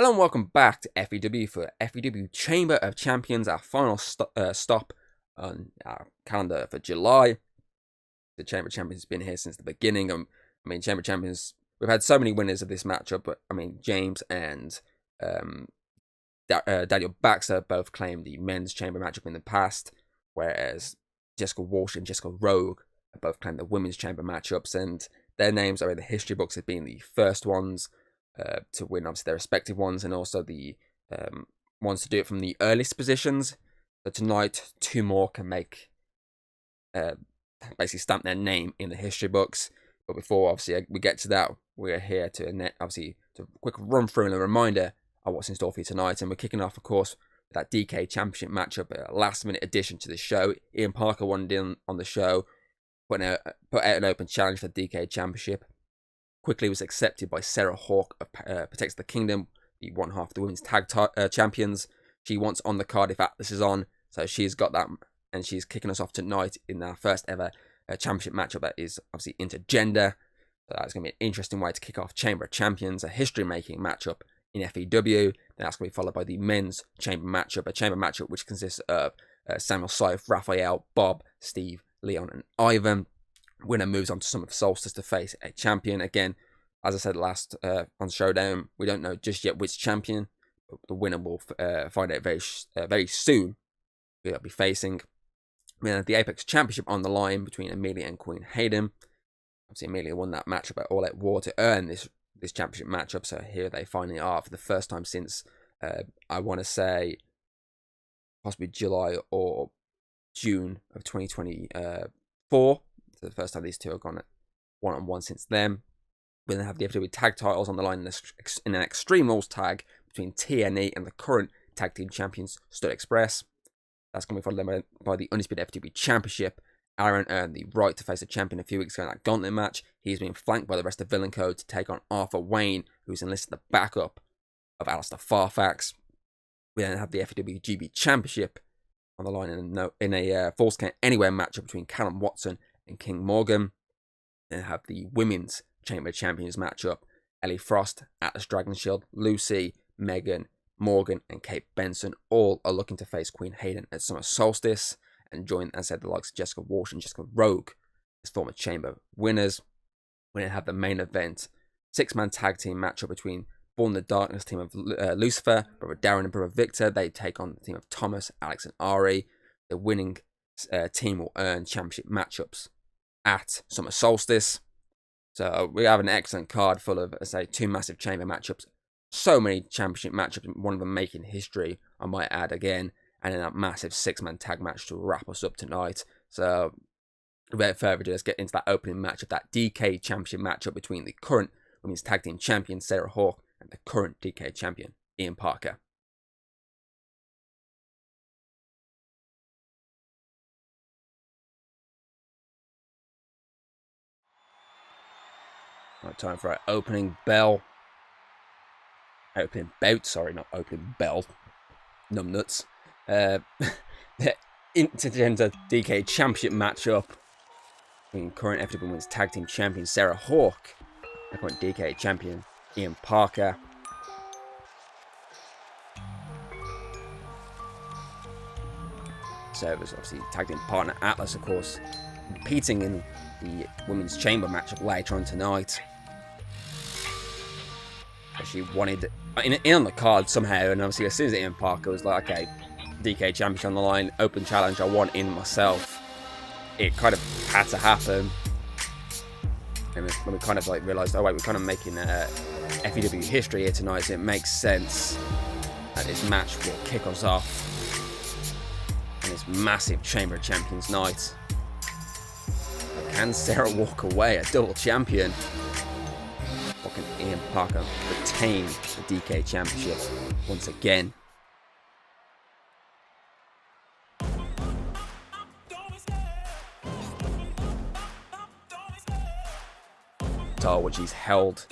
Hello and welcome back to FEW for FEW Chamber of Champions, our final stop on our calendar for July. The Chamber of Champions has been here since the beginning. Chamber of Champions, we've had so many winners of this matchup, but James and Daniel Baxter both claimed the men's chamber matchup in the past, whereas Jessica Walsh and Jessica Rogue have both claimed the women's chamber matchups, and their names are in the history books as being the first ones to win, obviously, their respective ones, and also the ones to do it from the earliest positions. So tonight, two more can make, basically stamp their name in the history books. But before, obviously, we get to that, we're here to, obviously, to quick run through and a reminder of what's in store for you tonight. And we're kicking off, of course, with that DKE Championship matchup, a last-minute addition to the show. Ian Parker wanted in on the show, put out an open challenge for the DKE Championship. Quickly was accepted by Sarah Hawke of Protects the Kingdom, the one half of the women's tag champions. She wants on the card if Atlas is on, so she's got that, and she's kicking us off tonight in our first ever championship matchup that is obviously intergender. So that's going to be an interesting way to kick off Chamber of Champions, a history-making matchup in FEW. Then that's going to be followed by the men's chamber matchup, a chamber matchup which consists of Samuel Scythe, Raphael, Bob, Steve, Leon, and Ivan. Winner moves on to Summer Solstice to face a champion. Again, as I said last on Showdown, we don't know just yet which champion, but the winner will find out very soon who they'll be facing. We have the Apex Championship on the line between Amelia and Queen Hayden. Obviously, Amelia won that matchup at All Out War to earn this championship matchup, so here they finally are for the first time since, I want to say, possibly July or June of 2024. The first time these two have gone at one-on-one since then. We then have the FEW tag titles on the line in an Extreme Rules tag between TNE and the current tag team champions Stud Express. That's going to be followed by the Undisputed FEW Championship. Aaron earned the right to face a champion a few weeks ago in that gauntlet match. He's been flanked by the rest of Villain Code to take on Arthur Wayne, who's enlisted the backup of Alistair Farfax. We then have the FEW GB Championship on the line in a Falls Count Anywhere matchup between Callum Watson and King Morgan. Then have the Women's Chamber of Champions matchup. Ellie Frost, Atlas Dragon Shield, Lucy, Megan, Morgan, and Kate Benson all are looking to face Queen Hayden at Summer Solstice and join, as I said, the likes of Jessica Walsh and Jessica Rogue as former Chamber winners. We then have the main event, 6-man tag team matchup between Born in the Darkness team of Lucifer, brother Darren and brother Victor. They take on the team of Thomas, Alex, and Ari. The winning team will earn championship matchups at Summer Solstice. So we have an excellent card full of, I say, two massive chamber matchups. So many championship matchups, one of them making history, I might add again, and then that massive 6-man tag match to wrap us up tonight. So without further ado, let's get into that opening matchup, that DKE Championship matchup between the current women's tag team champion Sarah Hawke and the current DKE champion Ian Parker. Right, time for our opening bell. Opening bout, sorry, not opening bell. Numbnuts. The intergender DKE Championship matchup between current FEW Women's Tag Team Champion Sarah Hawke and current DKE Champion Ian Parker. So there's obviously tag team partner Atlas, of course, competing in the Women's Chamber matchup later on tonight. She wanted in on the card somehow, and obviously as soon as Ian Parker was like, okay, DKE Championship on the line, open challenge, I want in myself, it kind of had to happen. And when we kind of like realised, oh wait, we're kind of making FEW history here tonight, so it makes sense that this match will kick us off on this massive Chamber of Champions night. But can Sarah walk away a double champion? Or can Ian Parker retain the DKE Championship once again? Title which he's held,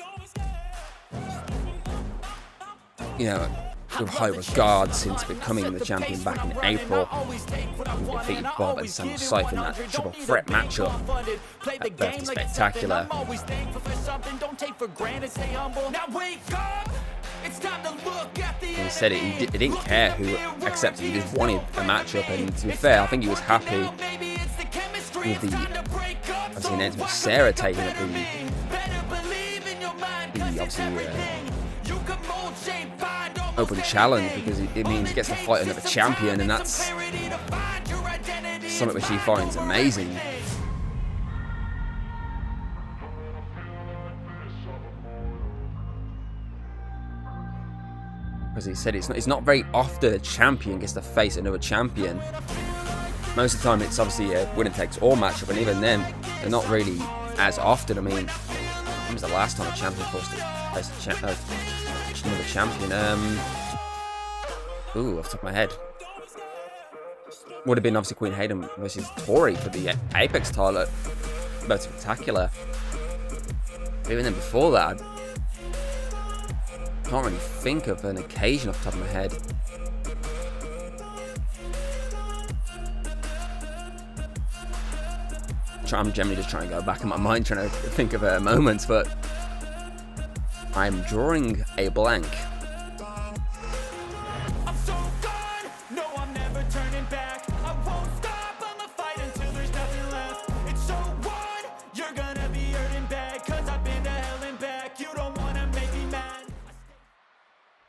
with high regard since becoming the champion back in April. He defeated Bob and Samuel Scythe in that triple threat matchup at Birthday Spectacular. And he said he didn't care who accepted. He just wanted a matchup. And to be fair, I think he was happy with the obviously announcement of Sarah taking up the obviously open challenge, because it means he gets to fight another champion, and that's something which he finds amazing. As he said, it's not very often a champion gets to face another champion. Most of the time it's obviously a winner takes all matchup, and even then they're not really as often. I mean, when was the last time a champion forced to face another champion? Ooh, off the top of my head, would have been obviously Queen Hayden versus Tori for the Apex title, both spectacular. But even then, before that, I can't really think of an occasion off the top of my head. I'm generally just trying to go back in my mind, trying to think of moments, but I'm drawing a blank. I'm so gone. No, I'm never turning back. I won't stop. I'ma fight until there's nothing left. It's so on. You're gonna be hurting bad, cause I've been to hell and back. You don't wanna make me mad.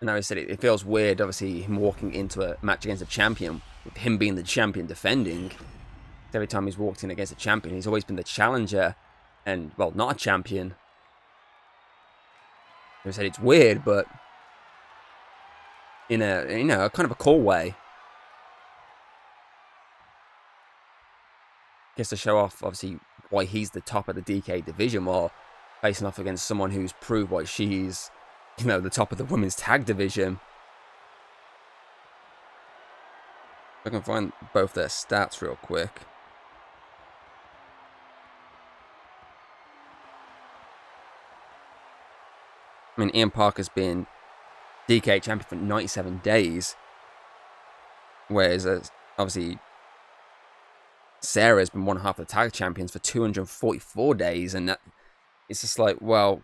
And I said it feels weird, obviously, him walking into a match against a champion, with him being the champion defending. Every time he's walked in against a champion, he's always been the challenger, and, well, not a champion. I said it's weird, but in a, you know, kind of a cool way. Gets to show off, obviously, why he's the top of the DK division, while facing off against someone who's proved why she's, you know, the top of the women's tag division. I can find both their stats real quick. I mean, Ian Parker's been DKE champion for 97 days. Whereas, obviously, Sarah's been one half of the tag champions for 244 days. And that, it's just like, well,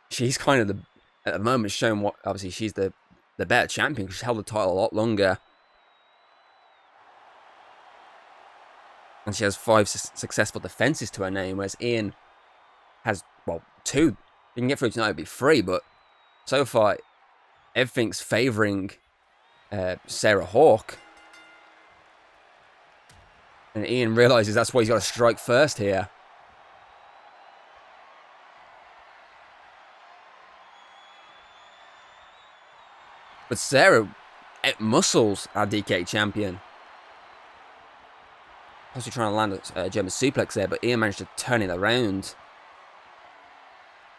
she's kind of at the moment showing what, obviously, she's the better champion, because she's held the title a lot longer. And she has 5 successful defenses to her name, whereas Ian has, well, 2. You can get through tonight, it'd be 3, but so far, everything's favouring Sarah Hawke. And Ian realises that's why he's got to strike first here. But Sarah muscles our DKE champion. Possibly trying to land a German suplex there, but Ian managed to turn it around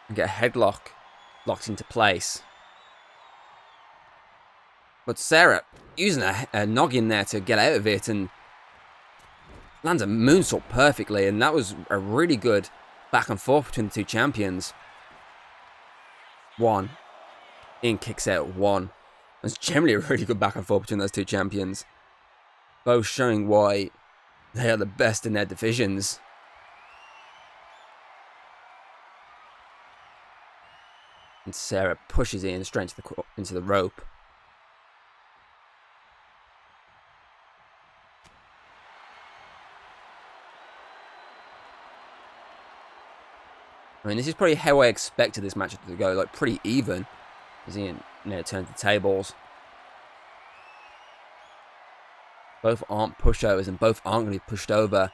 and get a headlock locked into place. But Sarah using a noggin there to get out of it and lands a moonsault perfectly, and that was a really good back and forth between the two champions. 1. Ian kicks out 1. It's generally a really good back and forth between those two champions. Both showing why they are the best in their divisions. And Sarah pushes Ian straight into the rope. I mean, this is probably how I expected this match to go, like pretty even. As Ian turns the tables. Both aren't pushovers, and both aren't going to be pushed over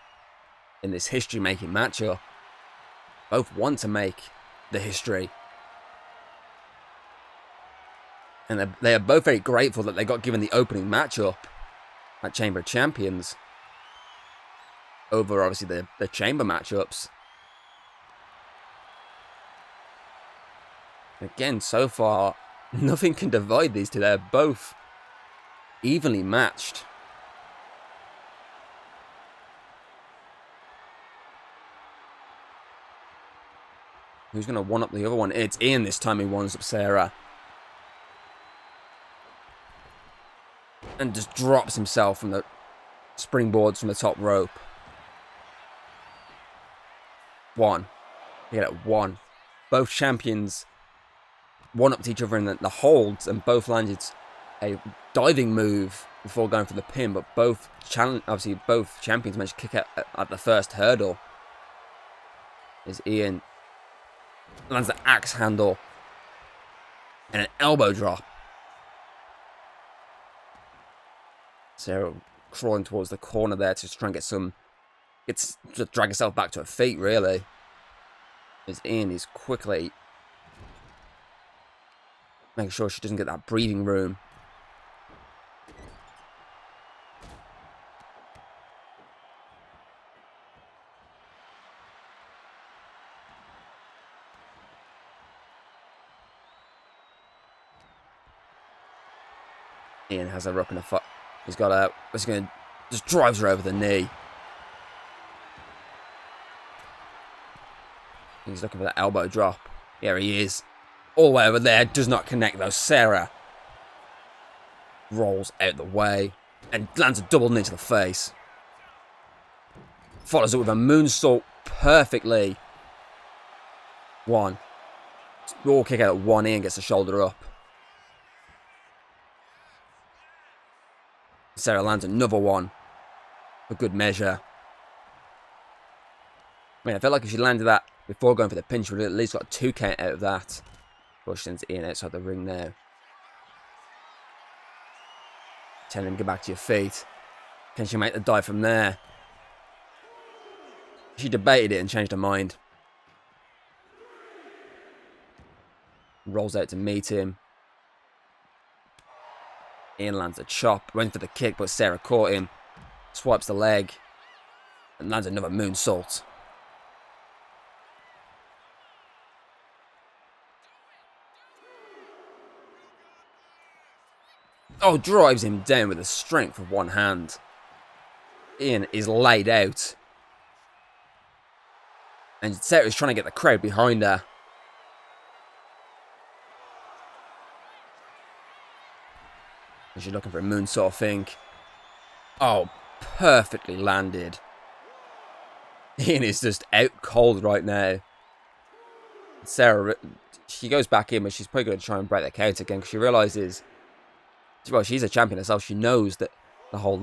in this history-making matchup. Both want to make the history. And they are both very grateful that they got given the opening matchup at Chamber of Champions over, obviously, the Chamber matchups. Again, so far, nothing can divide these two. They're both evenly matched. Who's going to one-up the other one? It's Ian this time who ones up Sarah. And just drops himself from the springboards from the top rope. 1. He got it 1. Both champions one-upped each other in the holds, and both landed a diving move before going for the pin, but both champions managed to kick out at the first hurdle. As Ian lands the axe handle and an elbow drop. Sarah crawling towards the corner there to try and to drag herself back to her feet, really. As Ian is quickly making sure she doesn't get that breathing room. Ian has her up in a foot. He's going to just drives her over the knee. He's looking for that elbow drop. Here he is. All the way over there. Does not connect though. Sarah rolls out the way and lands a double knee to the face. Follows it with a moonsault perfectly. One. Raw kick out at one. Ian gets the shoulder up. Sarah lands another one for good measure. I mean, I felt like if she landed that before going for the pinch, she would have at least got a 2 count out of that. But she sends Ian outside the ring now. Telling him to get back to your feet. Can she make the dive from there? She debated it and changed her mind. Rolls out to meet him. Ian lands a chop, went for the kick, but Sarah caught him, swipes the leg, and lands another moonsault. Oh, drives him down with the strength of one hand. Ian is laid out. And Sarah's trying to get the crowd behind her. She's looking for a moonsault, I think. Oh, perfectly landed. Ian is just out cold right now. Sarah, she goes back in, but she's probably going to try and break the count again because she realises, well, she's a champion herself. She knows that the whole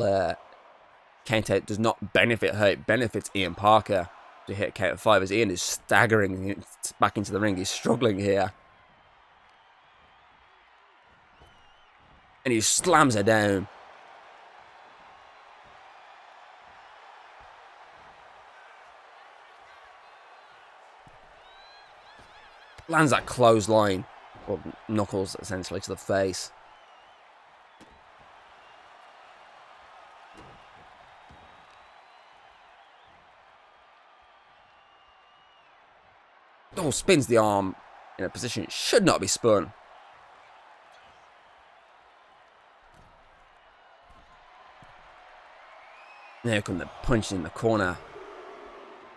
count out does not benefit her. It benefits Ian Parker to hit a count of 5 as Ian is staggering back into the ring. He's struggling here. And he slams her down. Lands that clothesline, or knuckles essentially to the face. Oh, spins the arm in a position it should not be spun. There come the punch in the corner.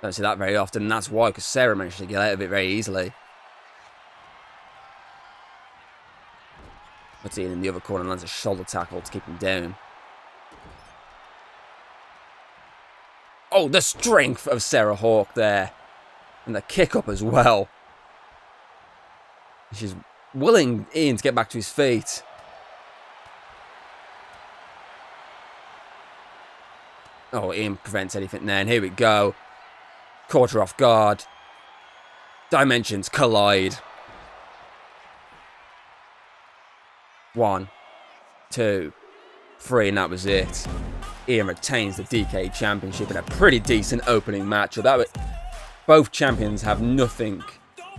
Don't see that very often, and that's why, because Sarah managed to get out of it very easily. Puts Ian in the other corner and lands a shoulder tackle to keep him down. Oh, the strength of Sarah Hawke there. And the kick up as well. She's willing Ian to get back to his feet. Oh, Ian prevents anything there, and here we go. Caught her off guard. Dimensions collide. 1, 2, 3, and that was it. Ian retains the DKE Championship in a pretty decent opening matchup. Both champions have nothing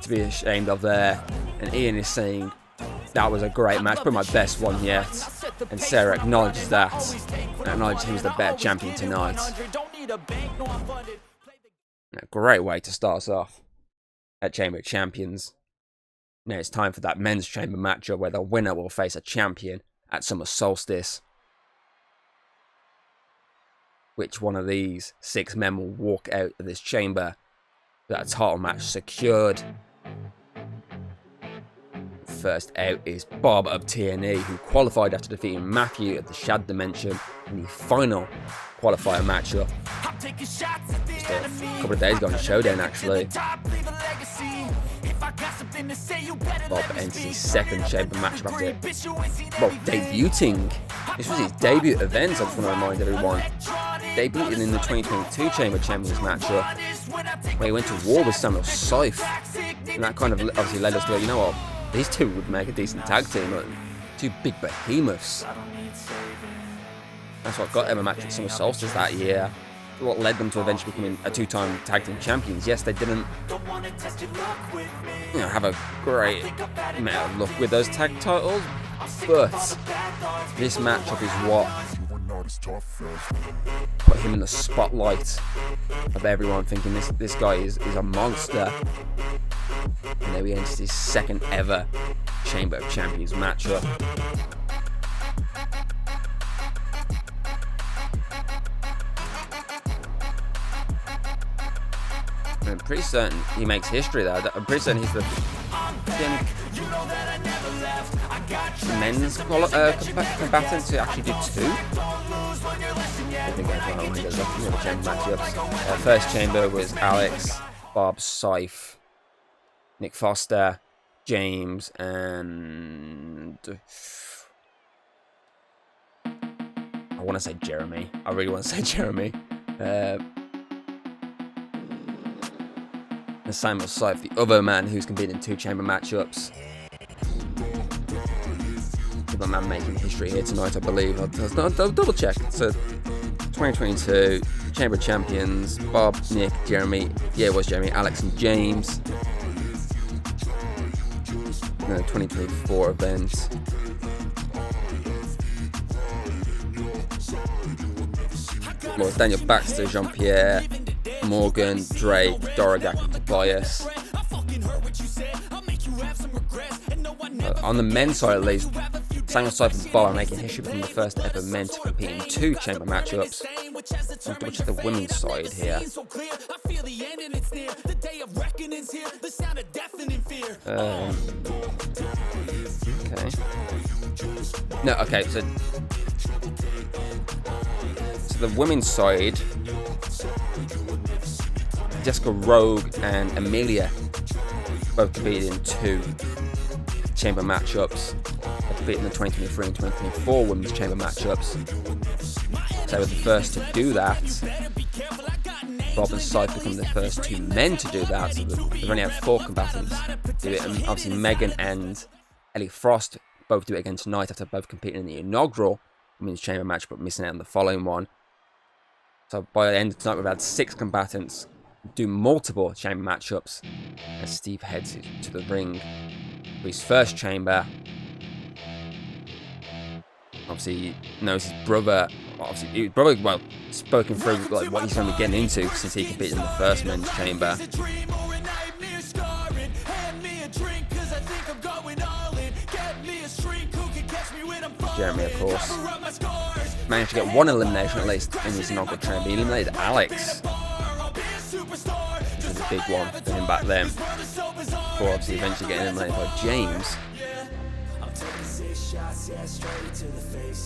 to be ashamed of there, and Ian is saying that was a great match, but my best one yet. And Sarah acknowledges that, and acknowledges he was the better champion tonight. A great way to start us off at Chamber of Champions. Now it's time for that men's chamber matchup where the winner will face a champion at Summer Solstice. Which one of these 6 men will walk out of this chamber with that title match secured? First out is Bob of TNE, who qualified after defeating Matthew at the Shad Dimension in the final qualifier matchup. Just a couple of days ago on the Showdown, actually. Bob enters his second chamber match after, well, debuting. This was his debut event, I just want to remind everyone. Debuted in the 2022 Chamber Champions matchup, where he went to war with Summer Solstice. And that kind of obviously led us to go, you know what, these two would make a decent tag team. Like, two big behemoths. That's what got them a match with Summer Solstice that year. What led them to eventually becoming a two-time tag team champions. Yes, they didn't, have a great amount of luck with those tag titles, but this matchup is what put him in the spotlight of everyone, thinking this guy is a monster. And then we enters his second ever Chamber of Champions matchup. I'm pretty certain he makes history there. I'm pretty certain he's the men's combatant to actually do two. I think the chamber matchups. First chamber was Alex, Bob, Scythe, Nick Foster, James, and I want to say Jeremy. I really want to say Jeremy. And Samuel Scythe, the other man who's competed in two chamber matchups. The man making history here tonight, I believe. I'll double check. So 2022 Chamber Champions: Bob, Nick, Jeremy. Yeah, it was Jeremy, Alex, and James. And the 2024 event. Well, Daniel Baxter, Jean-Pierre, Morgan, Drake, Dorogak, and Tobias. On the men's side, at least, Samuel Scythe and Bob are making history, becoming the first ever men to compete in two chamber matchups. I'll double check the women's side here. Okay. No, okay, so the women's side, Jessica Rogue and Amelia both competed in two chamber matchups. They competed in the 2023 and 2024 women's chamber matchups. So they were the first to do that. Bob and Scythe become the first two men to do that. So they've only had four combatants do it. And obviously Megan and Ellie Frost both do it again tonight after both competing in the inaugural women's chamber match, but missing out on the following one. So by the end of tonight, we've had 6 combatants do multiple chamber matchups as Steve heads to the ring for his first chamber. Obviously, he knows his brother. Obviously, he probably spoken through like what he's going to be getting into since he competed in the first men's chamber. Jeremy, of course, managed to get one elimination at least in this inaugural chamber. He eliminated Alex, which was a big one for him back then, before obviously eventually getting eliminated by James.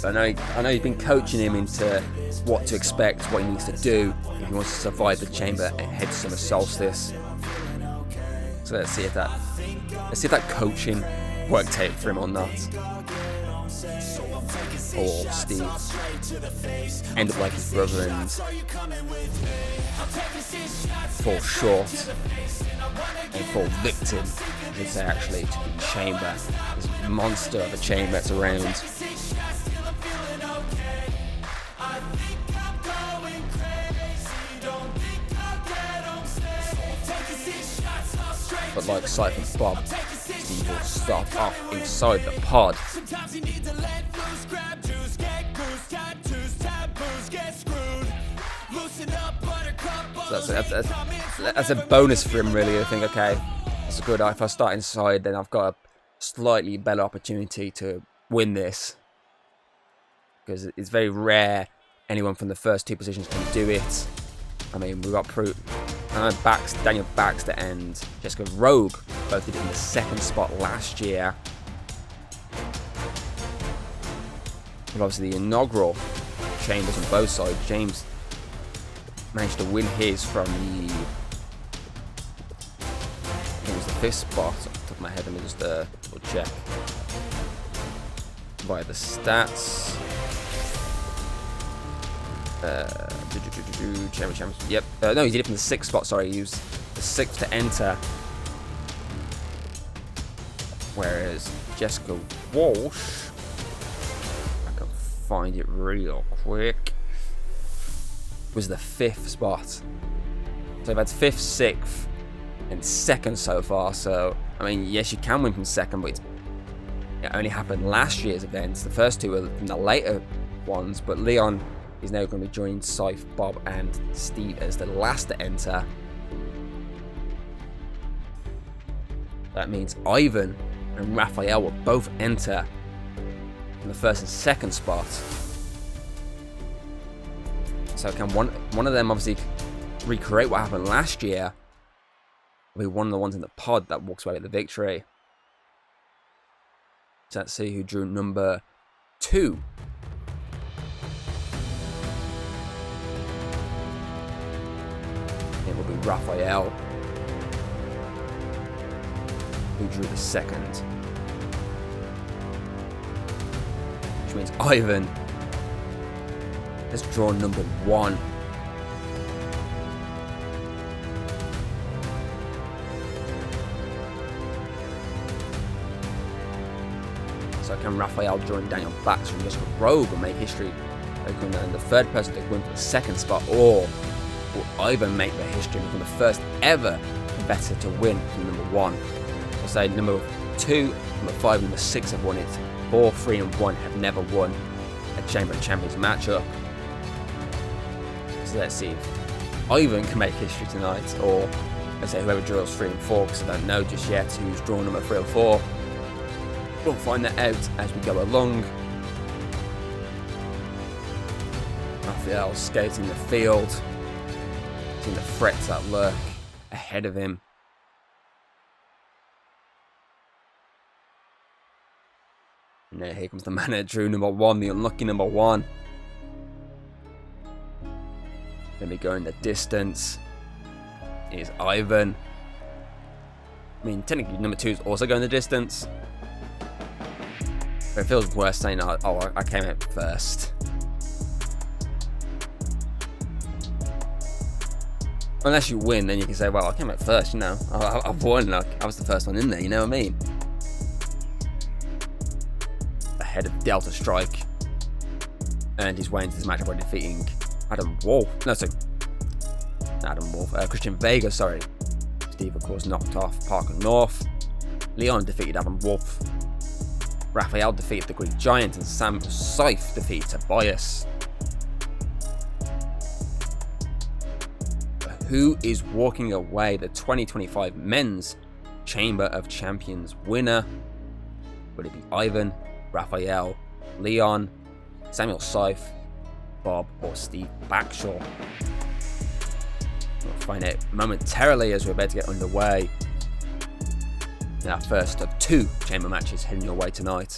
But I know he's been coaching him into what to expect, what he needs to do if he wants to survive the chamber ahead of Summer Solstice. So let's see if that coaching worked out for him or not. Or Steve end up like his brother and fall short and fall victim, I should say, actually, to the chamber, this monster of a chamber that's around. But like Scythe and Bob, Steve will start off inside the pod. So that's a bonus for him, really. I think, okay, it's good. If I start inside, then I've got a slightly better opportunity to win this, because it's very rare anyone from the first two positions can do it. I mean, we've got Daniel Baxter and Jessica Rogue both did it in the second spot last year. But obviously the inaugural chambers on both sides, James managed to win his from the, I think it was the 5th spot off the top top of my head. Let me just double check via the stats. Championship. Yep. No, he did it from the 6th spot. Sorry, he used the 6th to enter. Whereas Jessica Walsh, I can find it real quick, was the 5th spot. So we've had 5th, 6th, and 2nd so far. So, I mean, yes, you can win from 2nd, but it only happened last year's events. The first 2 were from the later ones, but Leon is now going to be joining Scythe, Bob, and Steve as the last to enter. That means Ivan and Raphael will both enter in the 1st and 2nd spot. So can one of them obviously recreate what happened last year? Will be one of the ones in the pod that walks away with the victory. So let's see who drew number 2. It will be Raphael, who drew the 2nd. Which means Ivan has drawn number 1. So can Raphael join Daniel Baxter and Jessica Rogue and make history, become the 3rd person to win for the 2nd spot, or will Ivan make the history and become the first ever competitor to win from number 1? I'll say number 2, number 5, and number 6 have won it. 4, 3, and 1 have never won a Chamber of Champions matchup. So let's see if Ivan can make history tonight, or let's say whoever draws 3 and 4, because I don't know just yet who's drawn number 3 or 4. We'll find that out as we go along. Raphael skating the field, seeing the threats that lurk ahead of him. And now here comes the man that drew number 1, the unlucky number 1. Then we go in the distance. Here's Ivan. I mean, technically number 2 is also going the distance. But it feels worse saying, oh, I came out first. Unless you win, then you can say, well, I came out first, you know. I've won, like, I was the first one in there, you know what I mean? Ahead of Delta Strike. Earned his way into this matchup by defeating Adam Wolf. No, sorry. Adam Wolf. Christian Vega, sorry. Steve, of course, knocked off Parker North. Leon defeated Adam Wolf. Raphael defeated the Greek Giant, and Sam Scythe defeated Tobias. But who is walking away the 2025 Men's Chamber of Champions winner? Would it be Ivan, Raphael, Leon, Samuel Scythe, Bob, or Steve Backshaw? We'll find out momentarily as we're about to get underway in our first of 2 chamber matches heading your way tonight.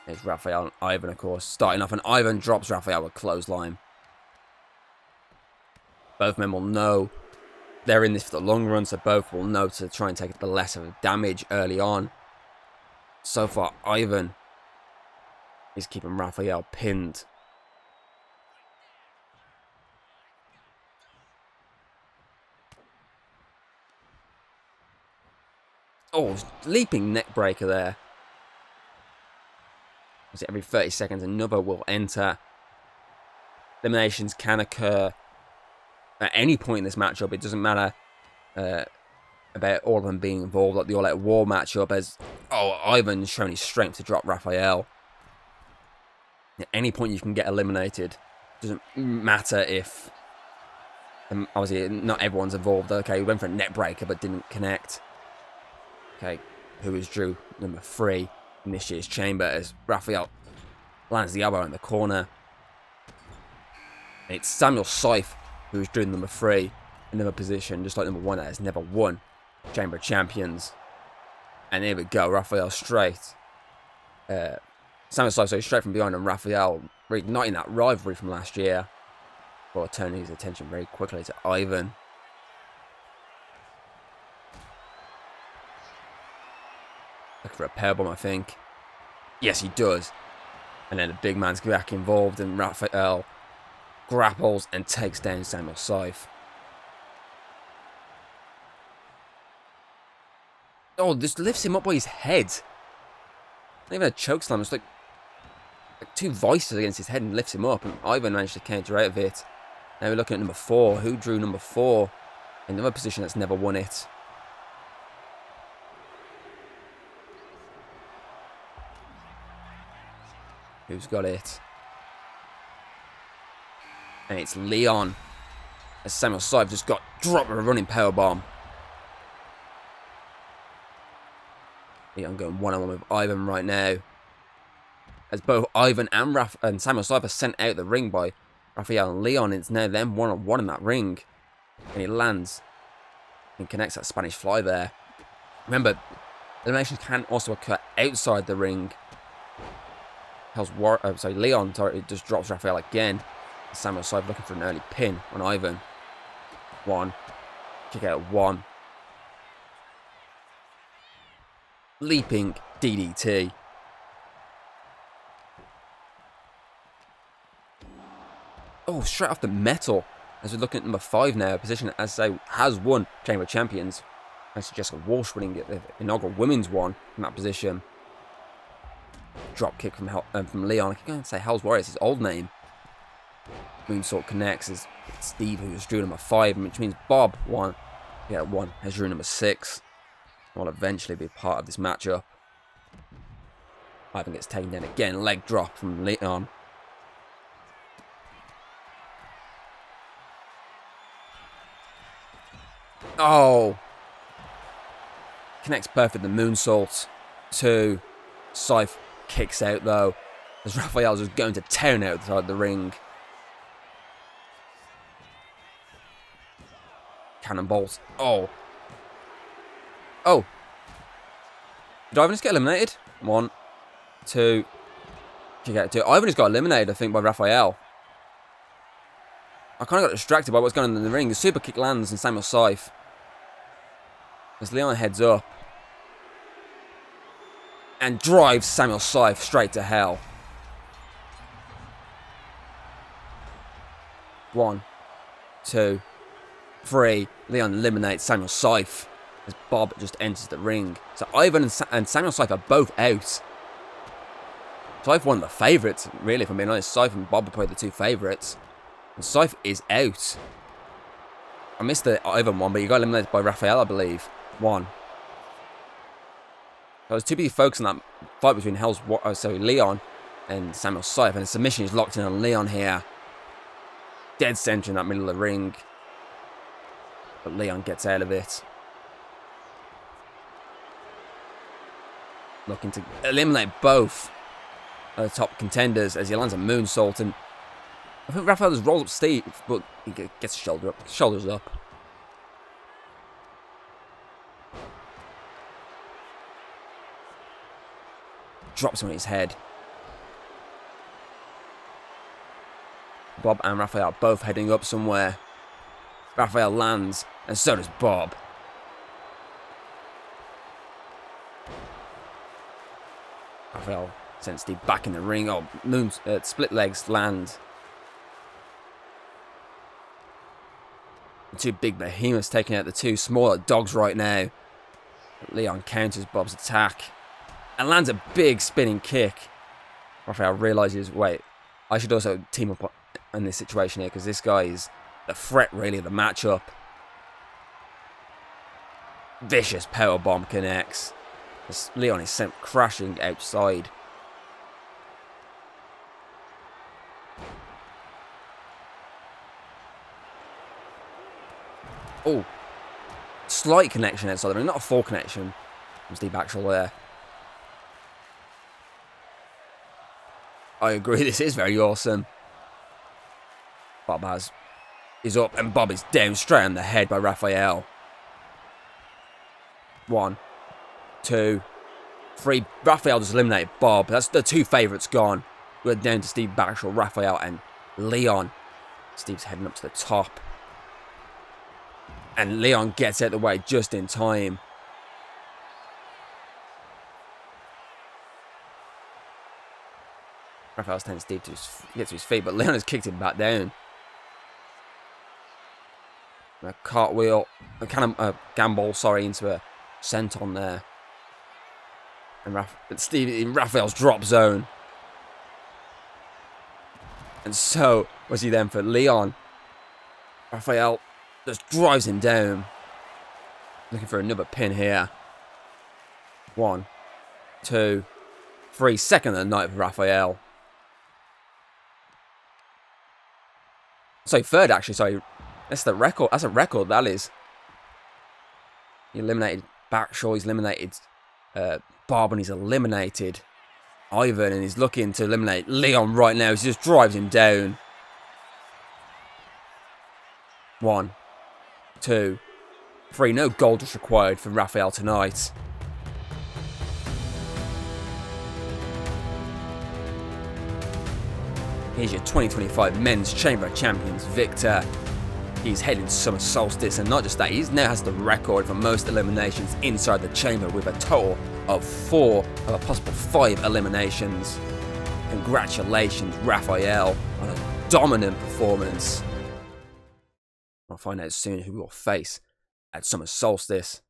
There's Raphael and Ivan, of course, starting off, and Ivan drops Raphael with clothesline. Both men will know they're in this for the long run, so both will know to try and take the less of damage early on. So far, Ivan is keeping Raphael pinned. Oh, leaping neck breaker there. Every 30 seconds another will enter. Eliminations can occur at any point in this matchup. It doesn't matter about all of them being involved, like the All Out War matchup, as Ivan's shown his strength to drop Raphael. At any point you can get eliminated. Doesn't matter if obviously not everyone's involved. Okay, we went for a net breaker but didn't connect. Okay, who is Drew number 3 in this year's chamber as Raphael lands the elbow in the corner. It's Samuel Scythe who is Drew number 3 in another position, just like number 1 that has never won Chamber of Champions. And here we go, Raphael straight. Samuel Scythe straight from behind, and Raphael reigniting that rivalry from last year, before turning his attention very quickly to Ivan. for a powerbomb, I think. Yes, he does. And then the big man's back involved, and Raphael grapples and takes down Samuel Scythe. Oh, just lifts him up by his head. Not even a chokeslam, it's like 2 vices against his head and lifts him up, and Ivan managed to counter out of it. Now we're looking at number 4. Who drew number 4? Another position that's never won it. Who's got it? And it's Leon. As Samuel Scythe just got dropped with a running powerbomb. Leon going one-on-one with Ivan right now. As both Ivan and Samuel Scythe are sent out the ring by Raphael and Leon. It's now them one-on-one in that ring. And he lands and connects that Spanish fly there. Remember, eliminations can also occur outside the ring. Leon just drops Raphael again. Samuel Scythe looking for an early pin on Ivan. 1. Kick out 1. Leaping DDT. Oh, straight off the metal. As we're looking at number 5 now, a position that, as I say, has won Chamber of Champions. Thanks to Jessica Walsh winning the inaugural women's one in that position. Drop kick from Leon. I keep going to say Hell's Warrior, it's his old name. Moonsault connects as Steve, who has drew number 5, which means Bob has drew number 6. Will eventually be part of this matchup. Ivan gets taken down again. Leg drop from Leon. Oh! Connects perfect the moonsault. 2. Scythe kicks out though. As Raphael's just going to town outside the ring. Cannonballs. Oh. Oh. Did Ivan just get eliminated? 1, 2. Kick out 2. Ivan just got eliminated, I think, by Raphael. I kind of got distracted by what's going on in the ring. The super kick lands and Samuel Scythe. As Leon heads up. And drives Samuel Scythe straight to hell. 1, 2, 3. Leon eliminates Samuel Scythe as Bob just enters the ring. So Ivan and Samuel Scythe are both out. Scythe one of the favourites, really, if I'm being honest. Scythe and Bob are probably the 2 favourites. And Scythe is out. I missed the Ivan one, but you got eliminated by Raphael, I believe. 1. I was too busy focused on that fight between Leon and Samuel Scythe, and the submission is locked in on Leon here. Dead centre in that middle of the ring. But Leon gets out of it. Looking to eliminate both of the top contenders as he lands a moonsault, and I think Raphael just rolls up Steve, but he gets shoulders up. Drops him on his head. Bob and Raphael both heading up somewhere. Raphael lands, and so does Bob. Raphael sends Steve back in the ring. Oh, split legs land. The 2 big behemoths taking out the 2 smaller dogs right now. Leon counters Bob's attack and lands a big spinning kick. Raphael realizes, wait, I should also team up in this situation here, because this guy is the threat, really, of the matchup. Vicious powerbomb connects. As Leon is sent crashing outside. Oh, slight connection outside the ring, not a full connection from Steve Axel there. I agree, this is very awesome. Bob is up, and Bob is down straight on the head by Raphael. 1, 2, 3. Raphael just eliminated Bob. That's the 2 favourites gone. We're down to Steve Baxter, Raphael, and Leon. Steve's heading up to the top. And Leon gets out of the way just in time. Raphael's tends deep to get to his feet, but Leon has kicked him back down. A cartwheel, a gambol, sorry, into a senton there. And Steve in Raphael's drop zone. And so was he then for Leon. Raphael just drives him down. Looking for another pin here. 1, 2, 3. Second of the night for Raphael. Sorry, third actually, sorry. That's the record. That's a record, that is. He eliminated Backshaw, he's eliminated Barb, and he's eliminated Ivan, and he's looking to eliminate Leon right now. He just drives him down. 1, 2, 3. No gold is required from Raphael tonight. Here's your 2025 Men's Chamber of Champions victor. He's heading to Summer Solstice, and not just that, he now has the record for most eliminations inside the chamber with a total of 4 of a possible 5 eliminations. Congratulations, Raphael, on a dominant performance. I'll find out soon who we'll face at Summer Solstice.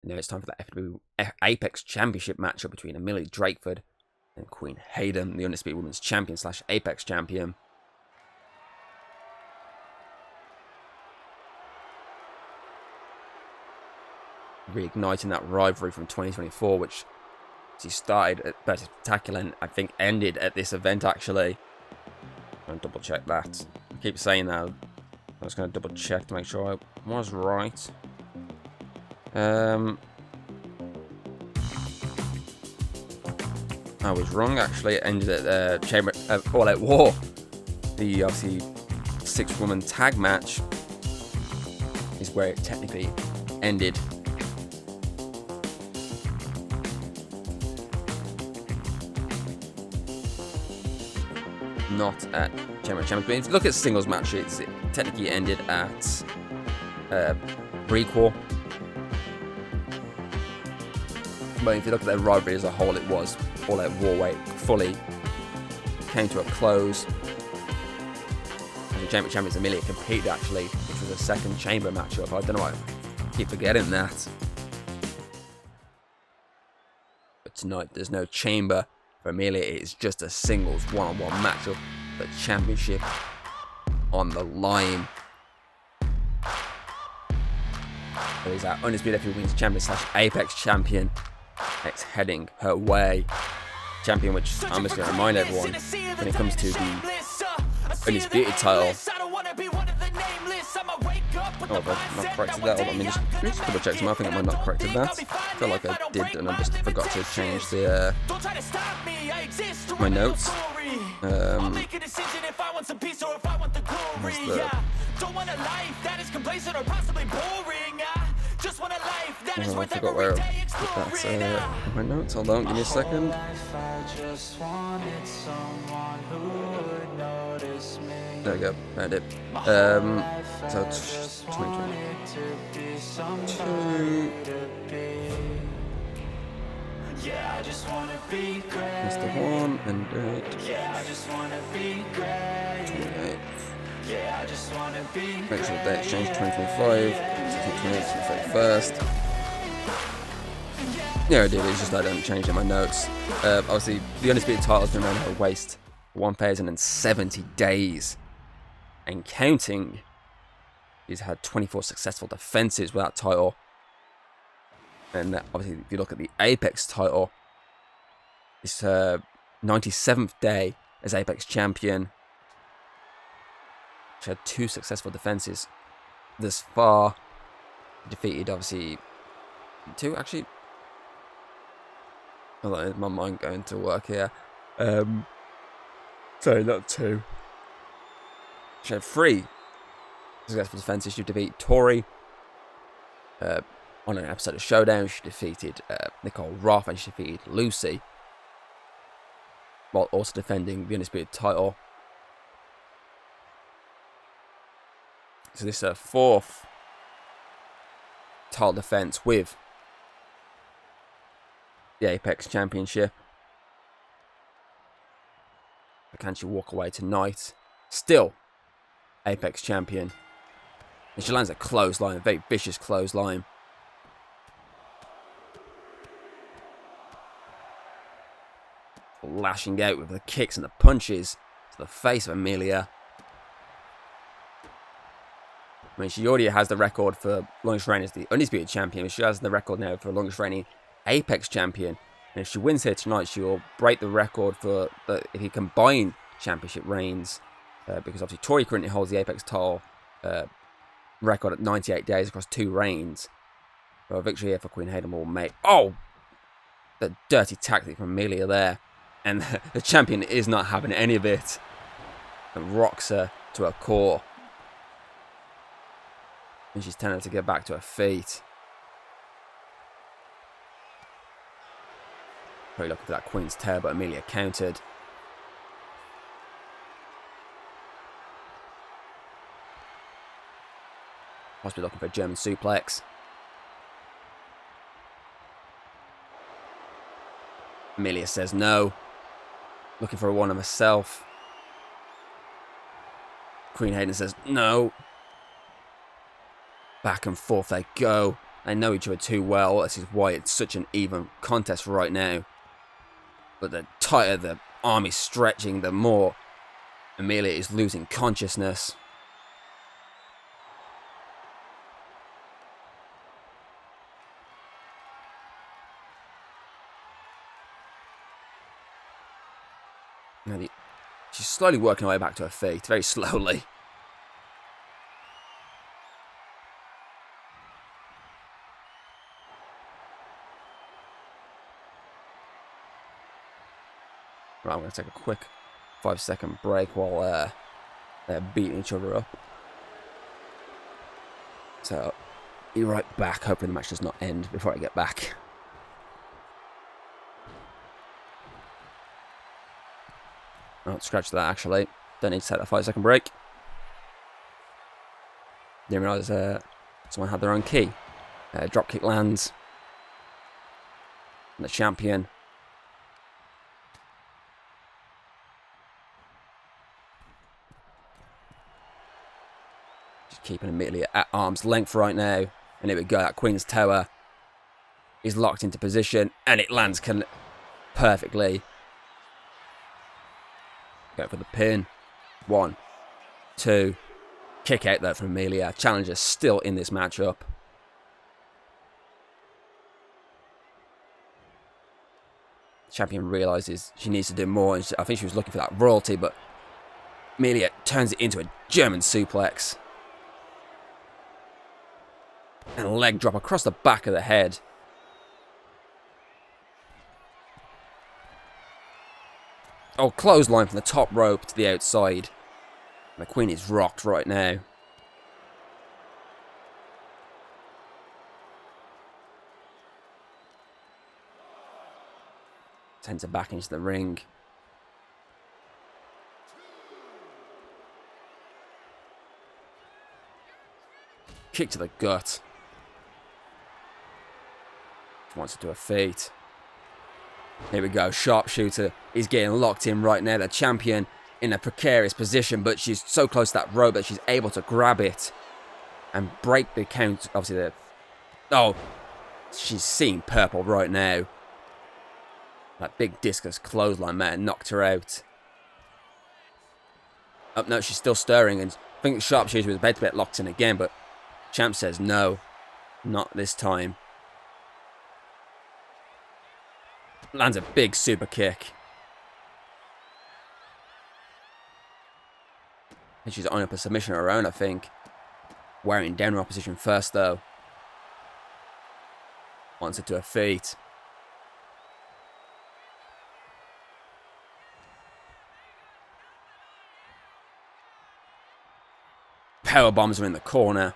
Now it's time for the FEW Apex Championship matchup between Amelia Drakeford and Queen Hayden, the Undisputed Women's Champion / Apex Champion. Reigniting that rivalry from 2024, which he started at Better Spectacular and I think ended at this event actually. I'm going to double check that. I keep saying that. I'm just going to double check to make sure I was right. I was wrong actually. It ended at Chamber All Out War. The obviously 6-woman tag match is where it technically ended. Not at Chamber of Champions. But if you look at singles matches, it technically ended at Prequel. But if you look at their rivalry as a whole, it was All Out War where it fully came to a close. And the Chamber of Champions Amelia competed actually, which was a second chamber matchup. I don't know why I keep forgetting that. But tonight there's no chamber. For Amelia, it is just a singles one-on-one matchup. The championship on the line. There is our Undisputed FEW Women's Champion / Apex Champion. Next heading her way. Champion, which I'm just going to remind everyone, when it comes to the Undisputed title. Oh, I've not corrected that. Hold on, let me just double check. I think I might not corrected that. I feel like I did, and I just forgot to change the my notes. I forgot where I put that. My notes. Hold on, give me a second. There we go, found it. So it's 2022. That's the one, and 28. Make sure the date change 2025. 28th, 31st. Yeah, I did. It's just I don't change in my notes. Obviously, the Undisputed title has been around her waist for 1,070 days. And counting. He's had 24 successful defenses with that title. And obviously, if you look at the Apex title, it's her 97th day as Apex Champion. She had 2 successful defenses this far. Defeated, obviously, 2 actually. Hold on, is my mind going to work here? Sorry, not 2. She had 3 successful defenses. She defeated Tori on an episode of Showdown. She defeated Nicole Roth, and she defeated Lucy, while also defending the Undisputed title. So this is her 4th title defense with the Apex Championship. can she walk away tonight? Still Apex champion. And she lands a clothesline, a very vicious clothesline. Lashing out with the kicks and the punches to the face of Amelia. I mean, she already has the record for longest reign as the Undisputed Champion. She has the record now for longest reigning Apex Champion. And if she wins here tonight, she will break the record for if you combine championship reigns. Because obviously Tori currently holds the Apex title record at 98 days across 2 reigns. So a victory here for Queen Hayden will make... Oh! The dirty tactic from Amelia there. And the champion is not having any of it. And rocks her to her core. And she's telling her to get back to her feet. Probably looking for that Queen's Tower, but Amelia countered. Possibly looking for a German suplex. Amelia says no. Looking for a one of herself. Queen Hayden says no. Back and forth they go. They know each other too well. This is why it's such an even contest right now. But the tighter the arm is stretching, the more Amelia is losing consciousness. She's slowly working her way back to her feet, very slowly. Right, I'm going to take a quick 5-second break while they're beating each other up. So, be right back, hoping the match does not end before I get back. Oh, scratch that actually. Don't need to take that 5-second break. Didn't realise someone had their own key. Dropkick lands. And the champion. Just keeping Amelia at arm's length right now. And here we go, that Queen's Tower is locked into position. And it lands perfectly. Go for the pin. 1, 2. Kick out there from Amelia. Challenger still in this matchup. Champion realises she needs to do more. And I think she was looking for that royalty, but Amelia turns it into a German suplex. And a leg drop across the back of the head. Oh, clothesline from the top rope to the outside. The Queen is rocked right now. Sends her back into the ring. Kick to the gut. She wants her to her feet. Here we go, sharpshooter is getting locked in right now. The champion in a precarious position, but she's so close to that rope that she's able to grab it and break the count. Obviously, oh, she's seeing purple right now. That big discus clothesline man knocked her out. Oh no, she's still stirring, and I think the sharpshooter was about to get locked in again, but Champ says no, not this time. Lands a big super kick. And she's on up a submission of her own, I think. Wearing down her opposition first, though. Wants her to her feet. Power bombs are in the corner.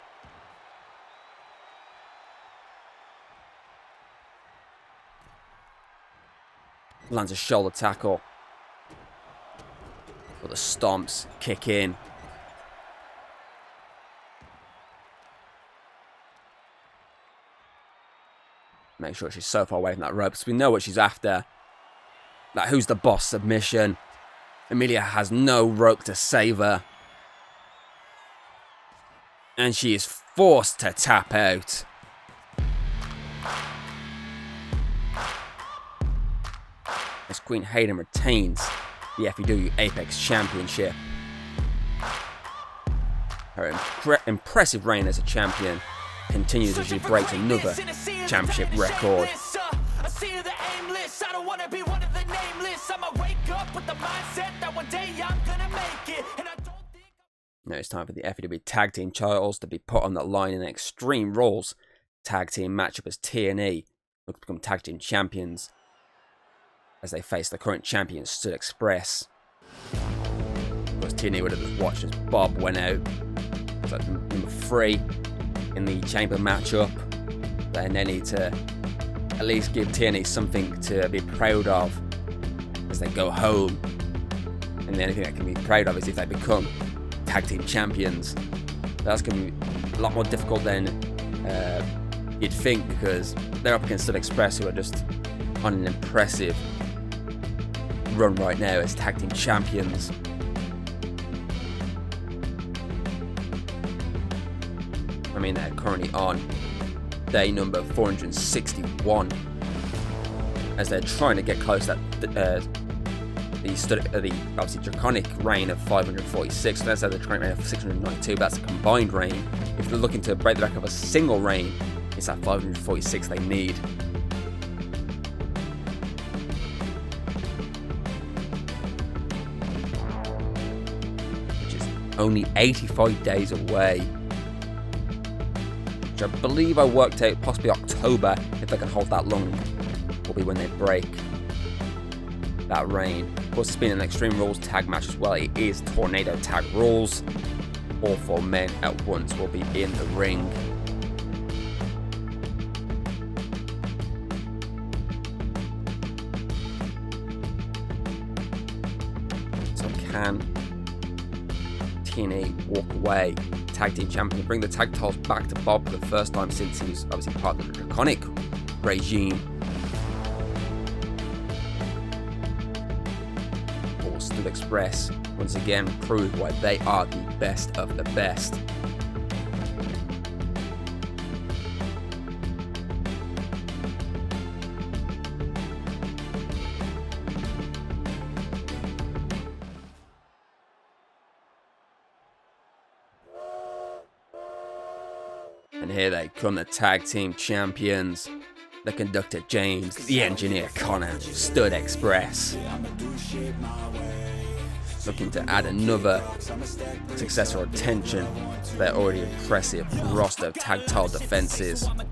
Lands a shoulder tackle. But the stomps kick in. Make sure she's so far away from that rope, because we know what she's after. That who's the boss submission. Amelia has no rope to save her. And she is forced to tap out. As Queen Hayden retains the FEW Apex Championship. Her impressive reign as a champion continues as she breaks another championship record. Now it's time for the FEW Tag Team titles to be put on the line in an Extreme Rules tag team matchup as TNE look to become tag team champions as they face the current champions Stud Express. Of course, TNE would have just watched as Bob went out as like number 3 in the chamber matchup, and they need to at least give TNE something to be proud of as they go home. And the only thing they can be proud of is if they become tag team champions. That's going to be a lot more difficult than you'd think, because they're up against Stud Express, who are just on an impressive run right now as tag team champions. I mean, they're currently on day number 461 as they're trying to get close to that the obviously draconic reign of 546. So that's the draconic reign of 692. But that's a combined reign. If they're looking to break the record of a single reign, it's that 546 they need. Which is only 85 days away. Which I believe I worked out possibly October, if they can hold that long, will be when they break that reign. Of course, it's been an Extreme Rules tag match as well. It is Tornado Tag Rules. All 4 men at once will be in the ring. So can TNE walk away tag team champion, bring the tag titles back to Bob for the first time since he was obviously part of the draconic regime? Stud Express once again prove why they are the best of the best. And here they come, the tag team champions. The conductor James, the engineer Connor, Stud Express. Looking to add another successor attention to their already impressive roster of tag title defenses. And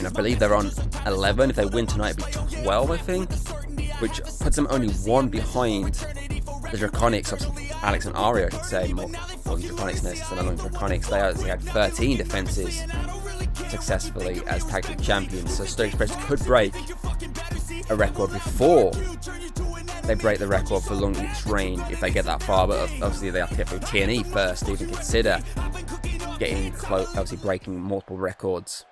I believe they're on 11. If they win tonight, it'll be 12, I think, which puts them only 1 behind the Draconics. Obviously, Alex and Aria, I should say, more than Draconics, no, so they're Draconics. They actually had 13 defenses successfully as tag team champions, so Stud Express could break a record before they break the record for longest reign if they get that far, but obviously they have to get through TNE first to even consider getting close, obviously breaking multiple records.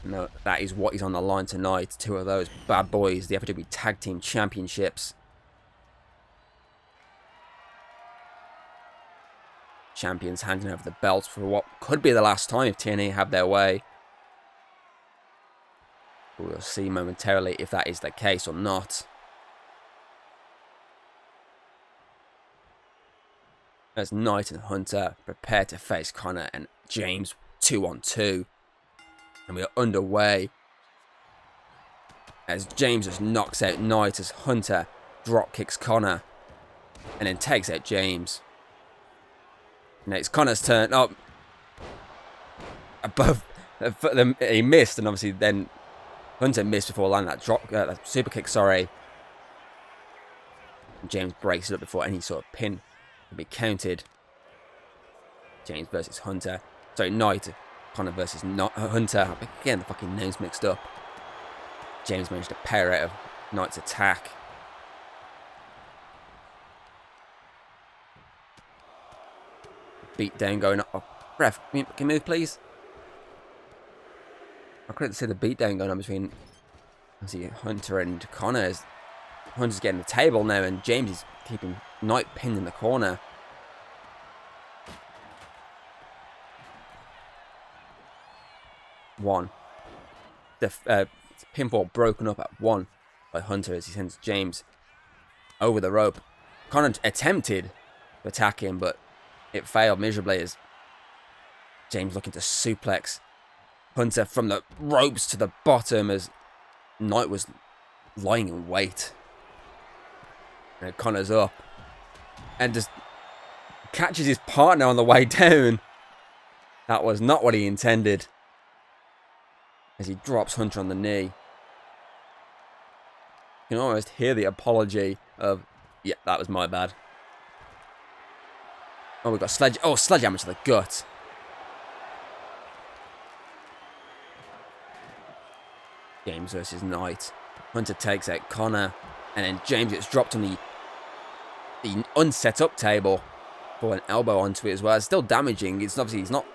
No, that is what is on the line tonight. 2 of those bad boys, the FEW Tag Team Championships. Champions handing over the belts for what could be the last time if TNA have their way. We'll see momentarily if that is the case or not. As Knight and Hunter prepare to face Connor and James 2-on-2. And we are underway. As James just knocks out Knight as Hunter drop kicks Connor. And then takes out James. Now it's Connor's turn. Oh, above. He missed, and obviously then Hunter missed before landing that drop, that super kick. Sorry. And James breaks it up before any sort of pin can be counted. James versus Hunter. Sorry, Knight. Connor versus Hunter. Again, the fucking names mixed up. James managed to pair out of Knight's attack. Beat down going up. Oh, ref, can you move, please? I couldn't see the beatdown going on between obviously Hunter and Connor. Hunter's getting the table now, and James is keeping Knight pinned in the corner. One. The pinfall broken up at 1 by Hunter as he sends James over the rope. Connor attempted to attack him, but it failed miserably as James looking to suplex Hunter from the ropes to the bottom as Knight was lying in wait. And Connor's up and just catches his partner on the way down. That was not what he intended. As he drops Hunter on the knee. You can almost hear the apology of, yeah, that was my bad. Oh, we've got sledgehammer to the gut. James versus Knight. Hunter takes out Connor, and then James gets dropped on the unset up table for an elbow onto it as well. It's still damaging. It's obviously not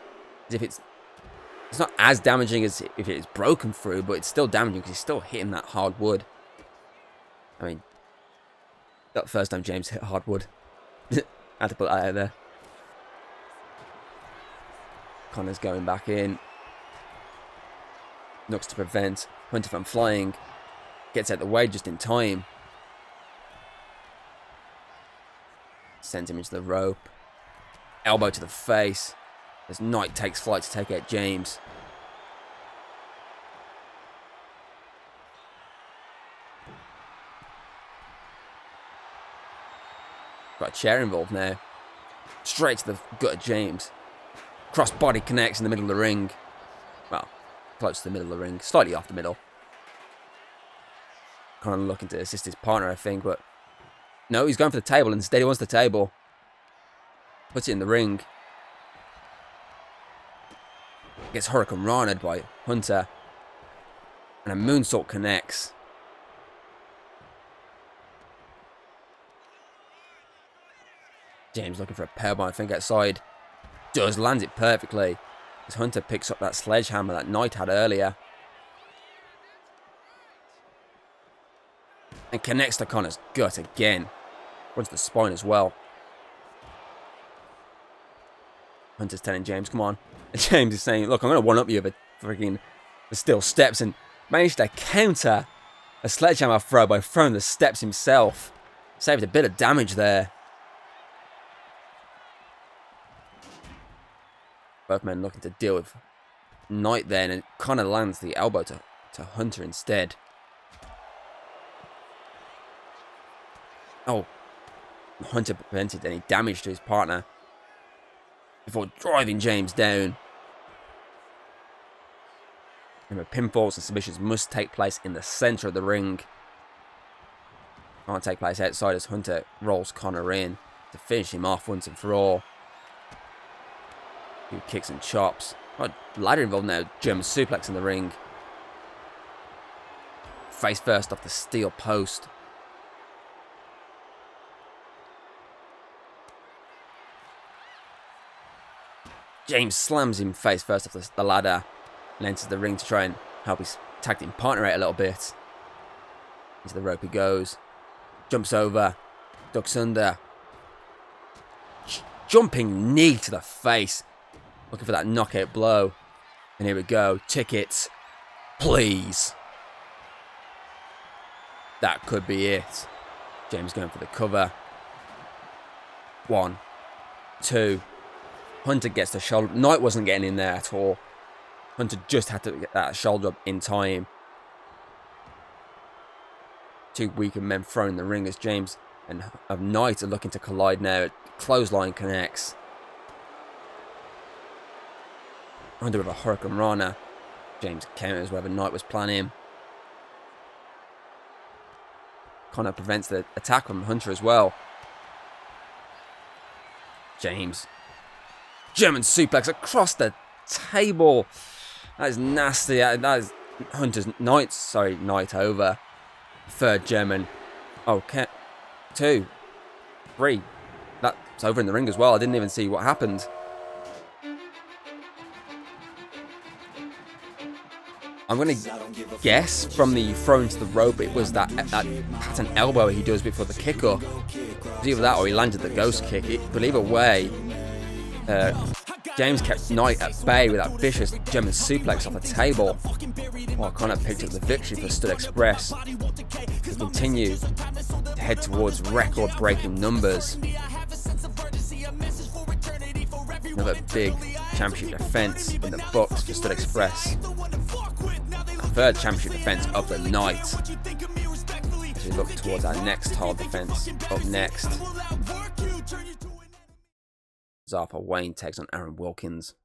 as if it's not as damaging as if it's broken through, but it's still damaging because he's still hitting that hard wood. I mean, that first time James hit hard wood. Had to put that out there. Connor's going back in. Looks to prevent Hunter from flying. Gets out the way just in time. Sends him into the rope. Elbow to the face. As Knight takes flight to take out James. Got a chair involved now. Straight to the gut of James. Cross body connects in the middle of the ring. Well, close to the middle of the ring. Slightly off the middle. Kind of looking to assist his partner, I think, but no, he's going for the table. Instead, he wants the table. Puts it in the ring. Gets Hurricane Rana'd by Hunter. And a moonsault connects. James looking for a powerbomb, I think, outside. Lands it perfectly. As Hunter picks up that sledgehammer that Knight had earlier. And connects to Connor's gut again. Runs the spine as well. Hunter's telling James, come on. And James is saying, look, I'm going to one-up you with freaking the steel steps. And managed to counter a sledgehammer throw by throwing the steps himself. Saved a bit of damage there. Both men looking to deal with Knight then. And Connor lands the elbow to Hunter instead. Oh. Hunter prevented any damage to his partner before driving James down. Remember, pinfalls and submissions must take place in the centre of the ring. Can't take place outside as Hunter rolls Connor in to finish him off once and for all. Few kicks and chops. Oh, ladder involved now. German suplex in the ring. Face first off the steel post. James slams him face first off the ladder and enters the ring to try and help his tag team partner out a little bit. Into the rope he goes. Jumps over. Ducks under. Jumping knee to the face. Looking for that knockout blow. And here we go. Tickets. Please. That could be it. James going for the cover. 1, 2. Hunter gets the shoulder. Knight wasn't getting in there at all. Hunter just had to get that shoulder up in time. Two weaker men thrown in the ring as James and Knight are looking to collide now. Clothesline connects. Hunter with a Hurricane Rana. James counters whether Knight was planning. Connor prevents the attack from Hunter as well. James. German suplex across the table. That is nasty. That is Hunter's Knight over. Third German. Okay. 2, 3. That's over in the ring as well. I didn't even see what happened. I'm going to guess from the throw into the rope, it was that pattern elbow he does before the kick up. It was either that or he landed the ghost kick. But either way, James kept Knight at bay with that vicious German suplex off the table, while Connor picked up the victory for Stud Express to continue to head towards record-breaking numbers. Another big championship defense in the books for Stud Express. Third championship defense of the night. As we look towards our next title defense. Up next, Arthur Wayne takes on Aaron Wilkins.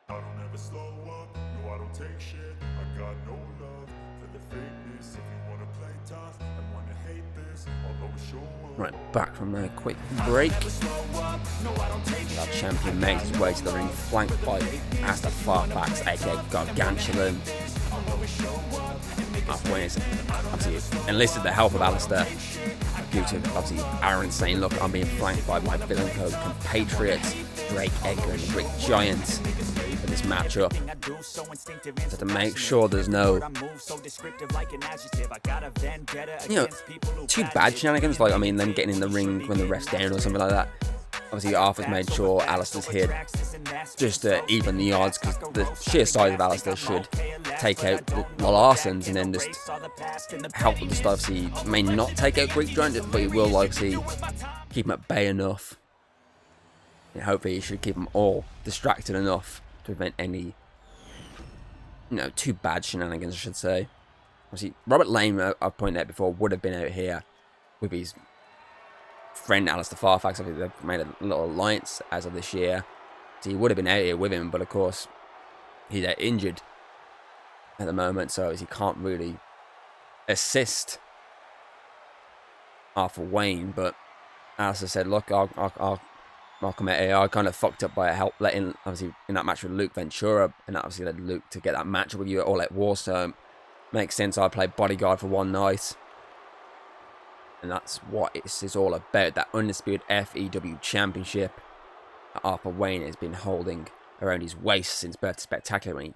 I don't ever slow up, no I don't take shit. I got no love for the fakeness. If you wanna play tough and wanna hate this, I'll always show up. Right, back from a quick break. Our champion makes his way to the ring, flanked by Alistair Farfax, aka Gargantuan. Arthur Wayne has obviously enlisted the help of Alistair due to obviously Aaron saying, look, I'm being flanked by my villain code compatriots, Drake Edgar and Rick Giant, for this matchup. So to make sure there's no, too bad shenanigans, like, I mean, them getting in the ring when the ref's down or something like that. Obviously, Arthur's made sure Alistair's here just to even the odds, because the sheer size of Alistair should take out the Larsons and then just help with the stuff. So he may not take out Greek Giant, but he will obviously keep him at bay enough. And hopefully he should keep them all distracted enough to prevent any, too bad shenanigans, I should say. Obviously, Robert Lane, I've pointed out before, would have been out here with his friend Alistair Farfax. Obviously, they've made a little alliance as of this year. So he would have been out here with him, but of course, he's injured at the moment, so he can't really assist Arthur Wayne. But Alistair said, look, I'll come out here. I kind of fucked up by letting, obviously, in that match with Luke Ventura, and that obviously led Luke to get that match with you at All Out War, so makes sense. I played bodyguard for one night. And that's what this is all about. That Undisputed FEW Championship that Arthur Wayne has been holding around his waist since Birth Spectacular,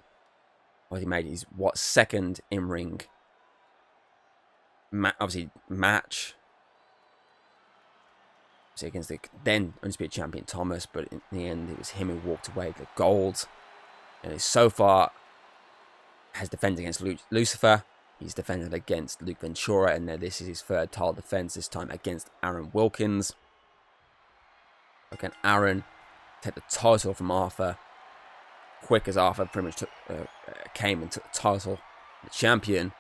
when he made his, second in-ring match. Against the then Undisputed Champion Thomas, but in the end it was him who walked away with the gold. And so far has defended against Lucifer. He's defended against Luke Ventura, and this is his third title defense, this time against Aaron Wilkins. Again, Aaron take the title from Arthur quick as Arthur pretty much came and took the title, the champion.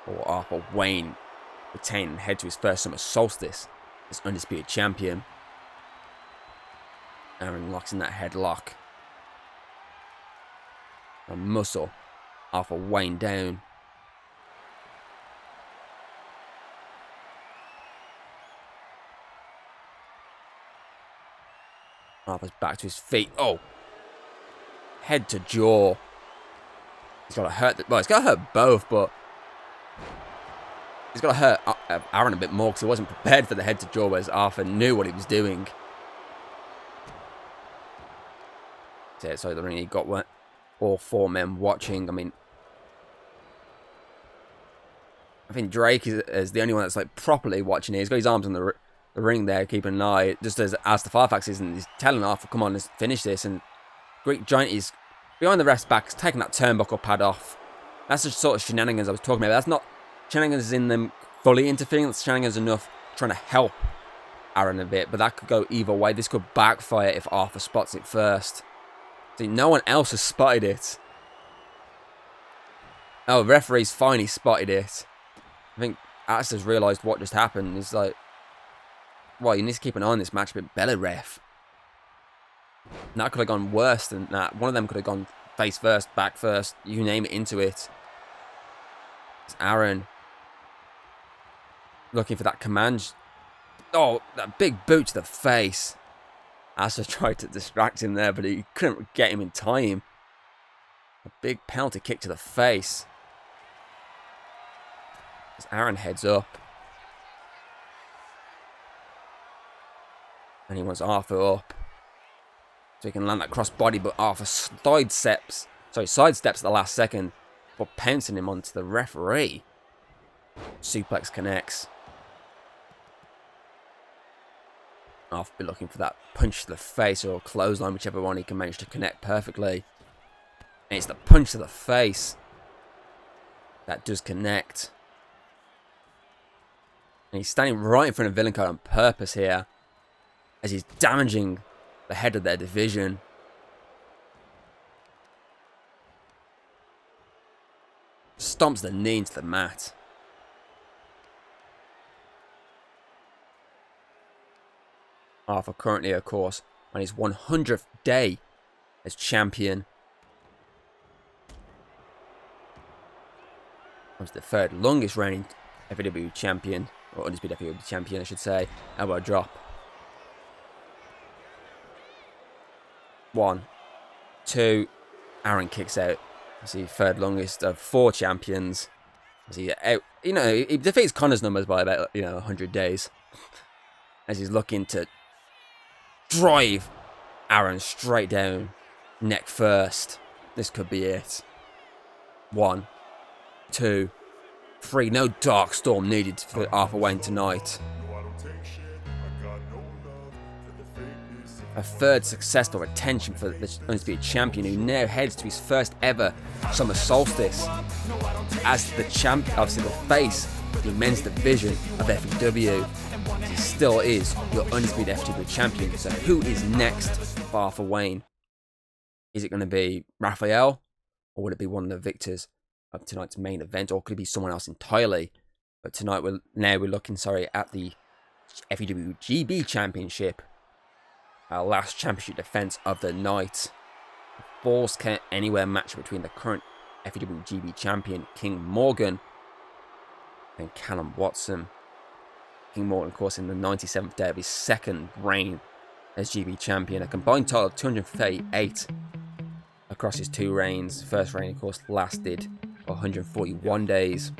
Or Arthur Wayne retain and head to his first Summer Solstice as Undisputed Champion. Aaron locks in that headlock. A muscle. Arthur Wayne down. Arthur's back to his feet. Oh! Head to jaw. He's got to hurt... Well, it's got to hurt both, but... He's got to hurt Aaron a bit more because he wasn't prepared for the head to jaw, whereas Arthur knew what he was doing. So the ring, he got all 4 men watching. I mean, I think Drake is the only one that's like properly watching it. He's got his arms on the ring there, keeping an eye, just as the Firefax is, and he's telling Arthur, come on, let's finish this. And Greek Giant is behind the ref's back, taking that turnbuckle pad off. That's the sort of shenanigans I was talking about. That's not shenanigans in them fully interfering. That's shenanigans enough trying to help Aaron a bit, but that could go either way. This could backfire if Arthur spots it first. See, no one else has spotted it. Oh, the referee's finally spotted it. I think Asta's realised what just happened. He's like, well, you need to keep an eye on this match a bit better, ref. And that could have gone worse than that. One of them could have gone face first, back first, you name it, into it. It's Aaron looking for that command. Oh, that big boot to the face. Asta tried to distract him there, but he couldn't get him in time. A big penalty kick to the face. As Aaron heads up. And he wants Arthur up. So he can land that cross body, but Arthur sidesteps at the last second for pouncing him onto the referee. Suplex connects. Arthur be looking for that punch to the face or clothesline, whichever one he can manage to connect perfectly. And it's the punch to the face that does connect. And he's standing right in front of Villain Code on purpose here, as he's damaging the head of their division. Stomps the knee into the mat. Arthur currently, of course, on his 100th day as champion. Was the 3rd longest reigning FEW champion, or Undisputed FEW champion, I should say. Elbow drop. 1, 2. Aaron kicks out. That's the 3rd longest of 4 champions. As he he defeats Connor's numbers by about 100 days. As he's looking to drive Aaron straight down, neck first. This could be it. 1, 2, 3. No Dark Storm needed for Arthur Wayne tonight. A 3rd successful retention for the Undisputed Champion, who now heads to his first ever Summer Solstice as the champ, obviously the face of the men's division of FEW. He still is your Undisputed FEW Champion. So who is next for Arthur Wayne? Is it going to be Raphael, or would it be one of the victors of tonight's main event, or could it be someone else entirely? But tonight we're looking at the FEW GB Championship. Our last championship defense of the night. Falls Count Anywhere match between the current FEW GB champion King Morgan and Callum Watson. King Morgan, of course, in the 97th day of his 2nd reign as GB champion. A combined total of 238 across his 2 reigns. First reign, of course, lasted 141 days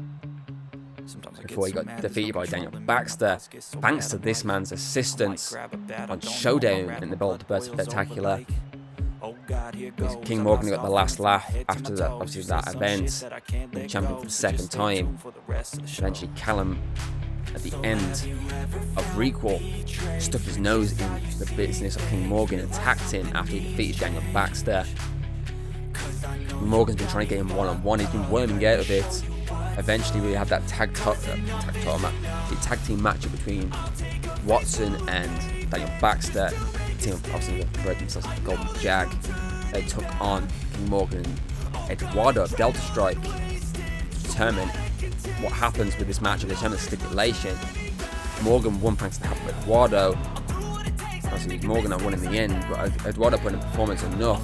before he got defeated by Daniel Baxter, thanks to this man's assistance on Showdown in the Build to Bird Spectacular. King Morgan got the last laugh after that, obviously that event, and champion for the 2nd time. Eventually Callum, at the end of Requel, stuck his nose in the business of King Morgan and attacked him after he defeated Daniel Baxter. Morgan's been trying to get him one-on-one, he's been worming out of it. Eventually we have that tag team match between Watson and Daniel Baxter. The team obviously referred themselves as the Golden Jag. They took on King Morgan and Eduardo of Delta Strike to determine what happens with this match and determine the stipulation. Morgan won thanks to the help of Eduardo. Obviously Morgan won in the end, but Eduardo put in a performance enough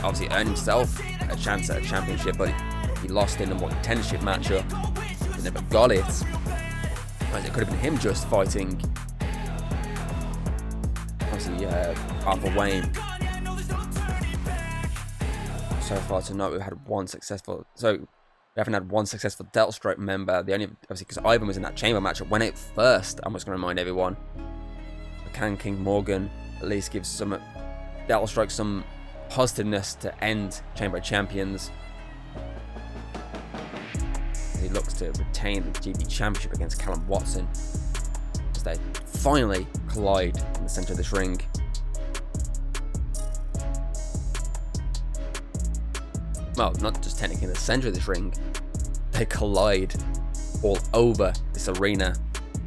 obviously earned himself a chance at a championship, but he lost in the contendership matchup. He never got it. Whereas it could have been him just fighting, obviously, Arthur Wayne. So far tonight, we've had one successful. So we haven't had one successful Delta Strike member. The only, obviously, because Ivan was in that chamber matchup when it first. I'm just going to remind everyone. Can King Morgan at least give some Delta Strike some positiveness to end Chamber of Champions? He looks to retain the GB Championship against Callum Watson as they finally collide in the centre of this ring. Well, not just technically in the centre of this ring, they collide all over this arena.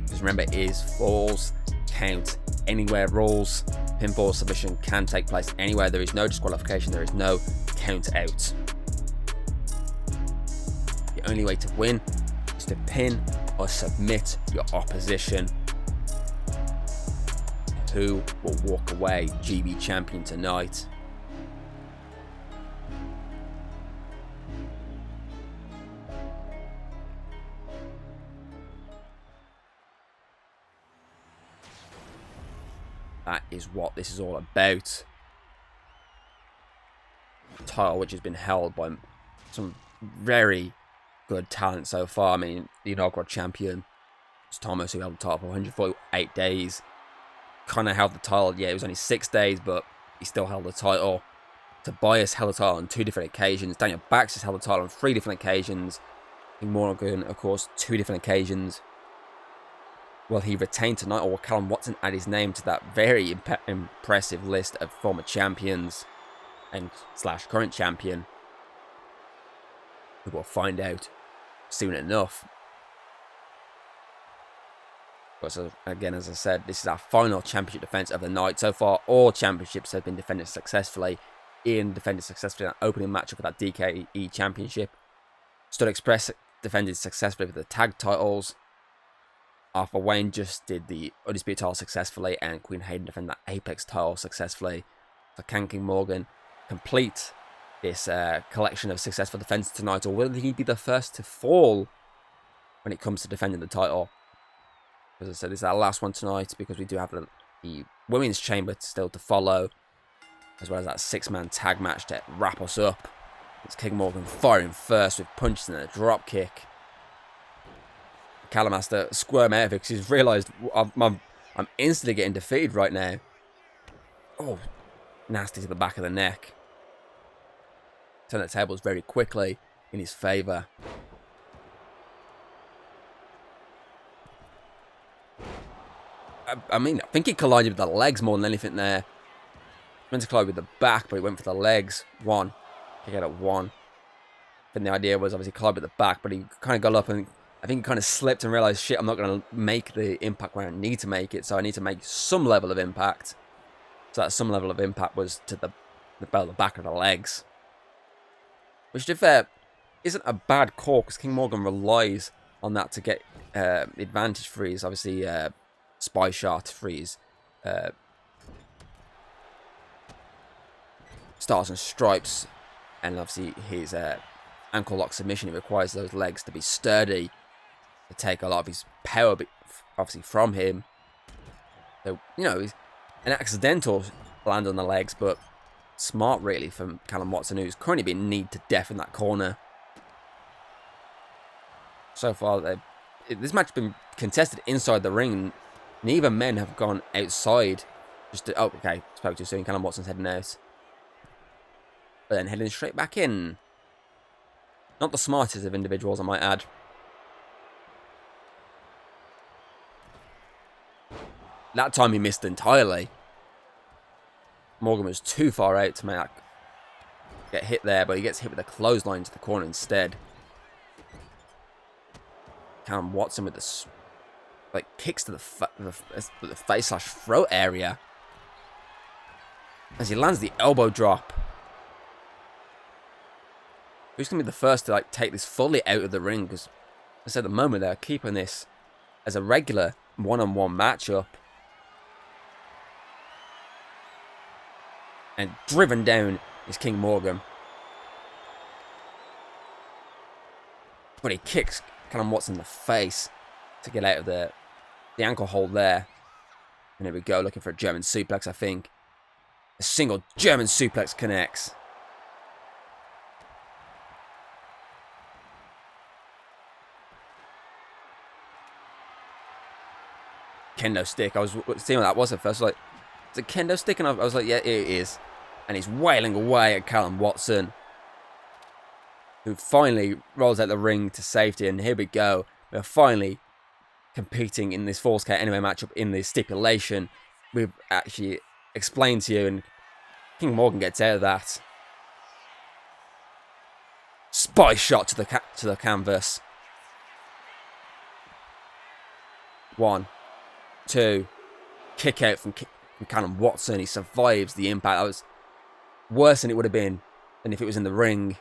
Because remember, it is falls count anywhere rules. Pinfall submission can take place anywhere. There is no disqualification. There is no count out. The only way to win is to pin or submit your opposition. Who will walk away GB champion tonight? That is what this is all about. The title, which has been held by some very good talent so far. I mean, the inaugural champion was Thomas, who held the title for 148 days. Kind of held the title, yeah, it was only 6 days, but he still held the title. Tobias held the title on 2 different occasions. Daniel Baxter held the title on 3 different occasions. King Morgan, of course, 2 different occasions. Will he retain tonight, or will Callum Watson add his name to that very impressive list of former champions and / current champion? We will find out soon enough. But so, again, as I said, this is our final championship defense of the night. So far, all championships have been defended successfully. Ian defended successfully in that opening matchup for that DKE Championship. Stud Express defended successfully with the tag titles. Arthur Wayne just did the Undisputed title successfully, and Queen Hayden defended that Apex title successfully. So can King Morgan complete this collection of successful defenses tonight, or will he be the first to fall when it comes to defending the title? As I said, this is our last one tonight, because we do have the Women's Chamber still to follow, as well as that 6-man tag match to wrap us up. It's King Morgan firing first with punches and a drop kick. Callum has to squirm out of it because he's realised I'm instantly getting defeated right now. Oh, nasty to the back of the neck. Turn the tables very quickly in his favour. I mean, I think he collided with the legs more than anything there. He meant to collide with the back, but he went for the legs. One. Kick out at 1. Then the idea was obviously collide with the back, but he kind of got up and I think he kind of slipped and realised, shit, I'm not going to make the impact where I need to make it, so I need to make some level of impact. So that some level of impact was to the back of the legs. Which, to be fair, isn't a bad call, because King Morgan relies on that to get advantage for his, obviously, spy shot for his stars and stripes, and obviously his ankle lock submission. It requires those legs to be sturdy to take a lot of his power, obviously, from him. So, you know, he's an accidental land on the legs, but smart, really, from Callum Watson, who's currently been kneed to death in that corner. So far, this match has been contested inside the ring. Neither men have gone outside. Oh, okay, spoke too soon. Callum Watson's heading out. But then heading straight back in. Not the smartest of individuals, I might add. That time he missed entirely. Morgan was too far out to make that get hit there, but he gets hit with a clothesline to the corner instead. Callum Watson with the kicks to the face/throat area as he lands the elbow drop. Who's going to be the first to take this fully out of the ring? Because at the moment they're keeping this as a regular one-on-one matchup. And driven down is King Morgan. But he kicks Callum Watson in the face to get out of the ankle hold there. And here we go, looking for a German suplex, I think. A single German suplex connects. Kendo stick. I was seeing what that was at first. I was like, it's a kendo stick? And I was like, yeah, it is. And he's wailing away at Callum Watson, who finally rolls out the ring to safety. And here we go. We're finally competing in this Falls Count Anywhere matchup in this stipulation. We've actually explained to you, and King Morgan gets out of that. Spy shot to the canvas. 1, 2, kick out from Callum Watson. He survives the impact. That was worse than it would have been than if it was in the ring.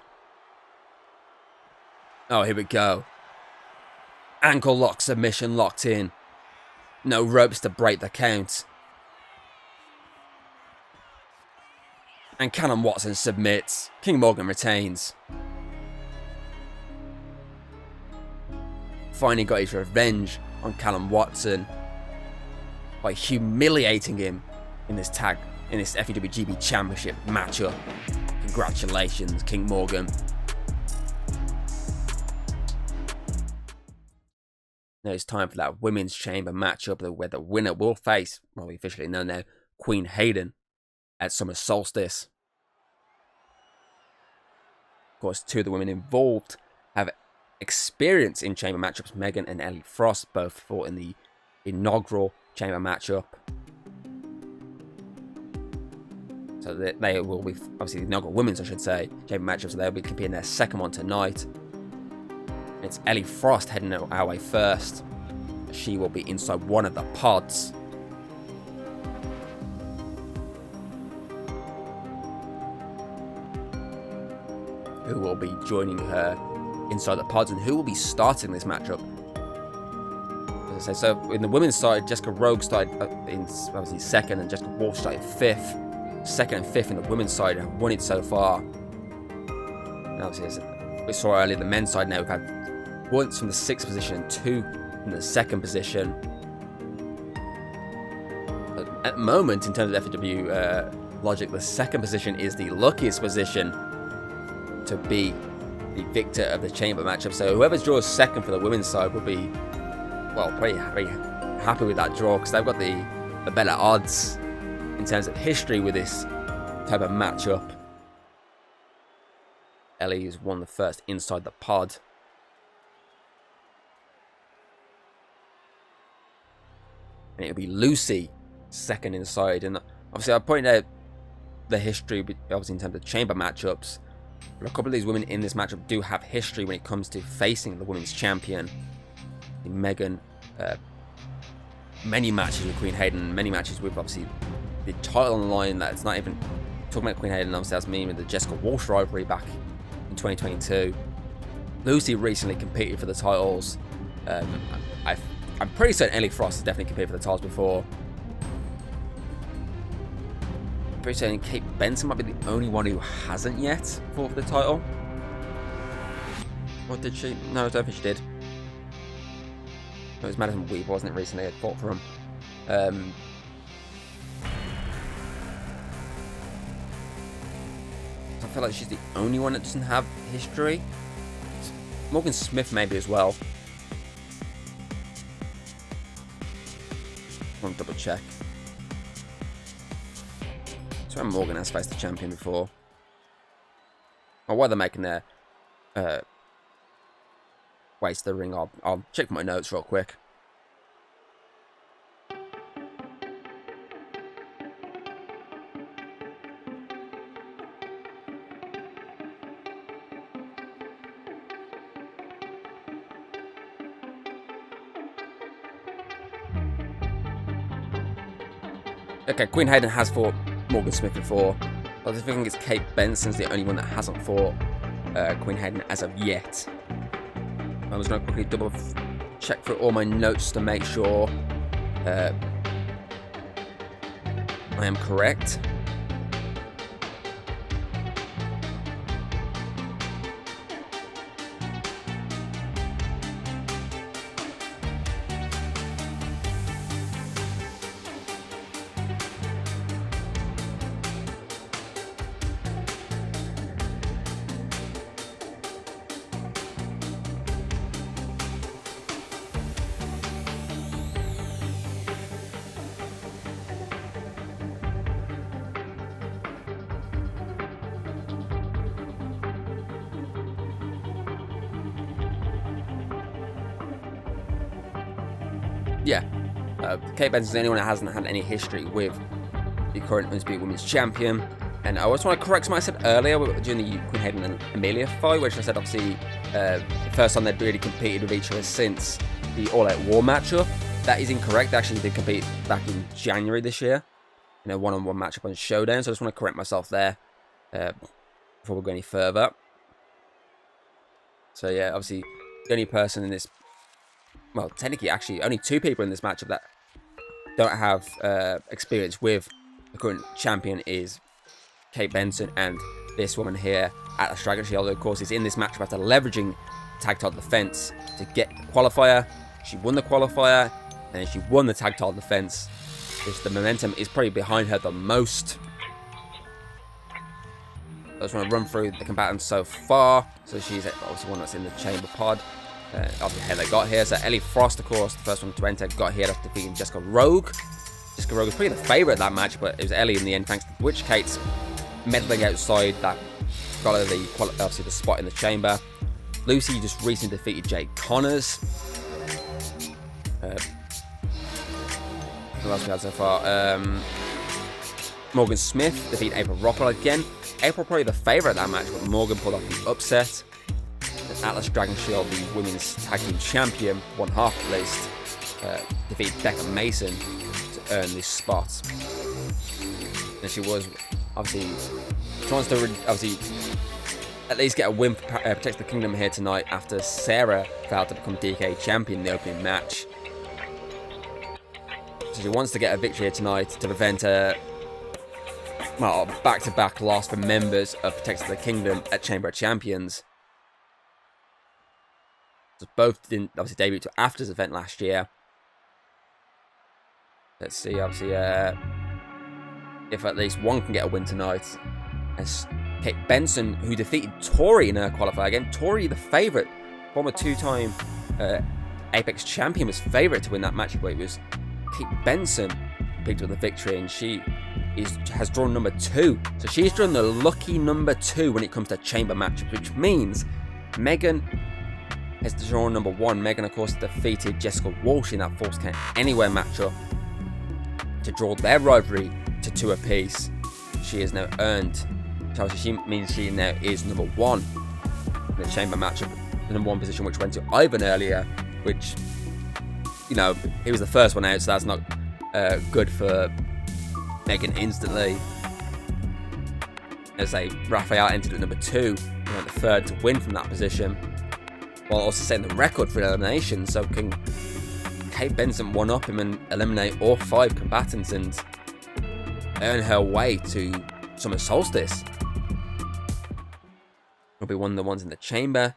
Oh, here we go. Ankle lock submission locked in. No ropes to break the count. And Callum Watson submits. King Morgan retains. Finally got his revenge on Callum Watson by humiliating him in this FEW Championship matchup. Congratulations, King Morgan. Now it's time for that women's chamber matchup where the winner will face, well, we officially know now, Queen Hayden at Summer Solstice. Of course, two of the women involved have experience in chamber matchups. Megan and Ellie Frost both fought in the inaugural chamber matchup. So they will be, obviously, the inaugural women's, I should say, chamber matchups. So they'll be competing their second one tonight. It's Ellie Frost heading our way first. She will be inside one of the pods. Who will be joining her inside the pods, and who will be starting this matchup? As I say, so in the women's side, Jessica Rogue started in obviously second, and Jessica Wolf started fifth. Second and fifth in the women's side have won it so far. And obviously, as we saw earlier, the men's side now we've had once from the 6th position and 2 from the 2nd position. But at the moment, in terms of FEW logic, the 2nd position is the luckiest position to be the victor of the chamber matchup. So whoever draws second for the women's side will be, well, pretty happy with that draw, because they've got the better odds in terms of history with this type of matchup. Ellie has won the first inside the pod. And it'll be Lucy second inside. And obviously I pointed out the history, obviously in terms of chamber matchups. But a couple of these women in this matchup do have history when it comes to facing the women's champion. Megan, many matches with Queen Hayden, many matches with obviously the title on the line. That's not even talking about Queen Hayden. Obviously that's me with the Jessica Walsh rivalry back in 2022. Lucy recently competed for the titles. I'm pretty certain Ellie Frost has definitely competed for the titles before. I'm pretty certain Kate Benson might be the only one who hasn't yet fought for the title. Or did she? No, I don't think she did. It was Madison Weaver, wasn't it, recently? Had fought for him. I feel like she's the only one that doesn't have history. Morgan Smith maybe as well. I want to double check. So Morgan has faced the champion before. Or while they're making their ways to the ring, I'll check my notes real quick. Okay, Queen Hayden has fought Morgan Smith before. I think it's Kate Benson's the only one that hasn't fought Queen Hayden as of yet. I was going to quickly double check through all my notes to make sure I am correct. Yeah. Kate Benson's the only one that hasn't had any history with the current Undisputed Women's Champion. And I also want to correct something I said earlier during the Queen Hayden and Amelia fight, which I said obviously the first time they'd really competed with each other since the All Out War matchup. That is incorrect. They actually did compete back in January this year in a one-on-one matchup on Showdown. So I just want to correct myself there before we go any further. So yeah, obviously the only person in this, well, technically actually only 2 people in this matchup that don't have experience with the current champion is Kate Benson and this woman here at the Dragon Shield. Of course, is in this matchup after leveraging tag title defense to get the qualifier. She won the qualifier and she won the tag title defense. The momentum is probably behind her the most. I just want to run through the combatants so far. So she's obviously one that's in the chamber pod. Obviously how they got here. So Ellie Frost, of course, the first one to enter, got here after defeating Jessica Rogue. Jessica Rogue was probably the favourite of that match, but it was Ellie in the end, thanks to Witch Kate's meddling outside that got her obviously the spot in the chamber. Lucy just recently defeated Jade Connors. What else we had so far? Morgan Smith defeated April Rockwell again. April probably the favourite of that match, but Morgan pulled off the upset. And Atlas Dragon Shield, the women's tag team champion, one half at least, defeated Becca Mason to earn this spot. And she was obviously trying to obviously at least get a win for Protect the Kingdom here tonight after Sarah failed to become DKE Champion in the opening match. So she wants to get a victory here tonight to prevent a back-to-back loss for members of Protect the Kingdom at Chamber of Champions. So both didn't obviously debut to after this event last year. Let's see, obviously, if at least one can get a win tonight. As Kate Benson, who defeated Tori in her qualifier again. Tori, the favourite, former 2-time Apex champion, was favourite to win that match, but it was Kate Benson picked up the victory, and she has drawn number 2. So she's drawn the lucky number 2 when it comes to chamber matchups, which means Megan has drawn number 1. Megan, of course, defeated Jessica Walsh in that Falls Count Anywhere matchup to draw their rivalry to 2 apiece. She has now earned, so she means she now is number 1 in the chamber matchup, the number 1 position, which went to Ivan earlier, which, you know, he was the first one out, so that's not good for Megan instantly. As Raphael entered at number 2, and went the 3rd to win from that position, while also setting the record for elimination. So can Kate Benson one up him and eliminate all 5 combatants and earn her way to Summer Solstice? Will be one of the ones in the chamber,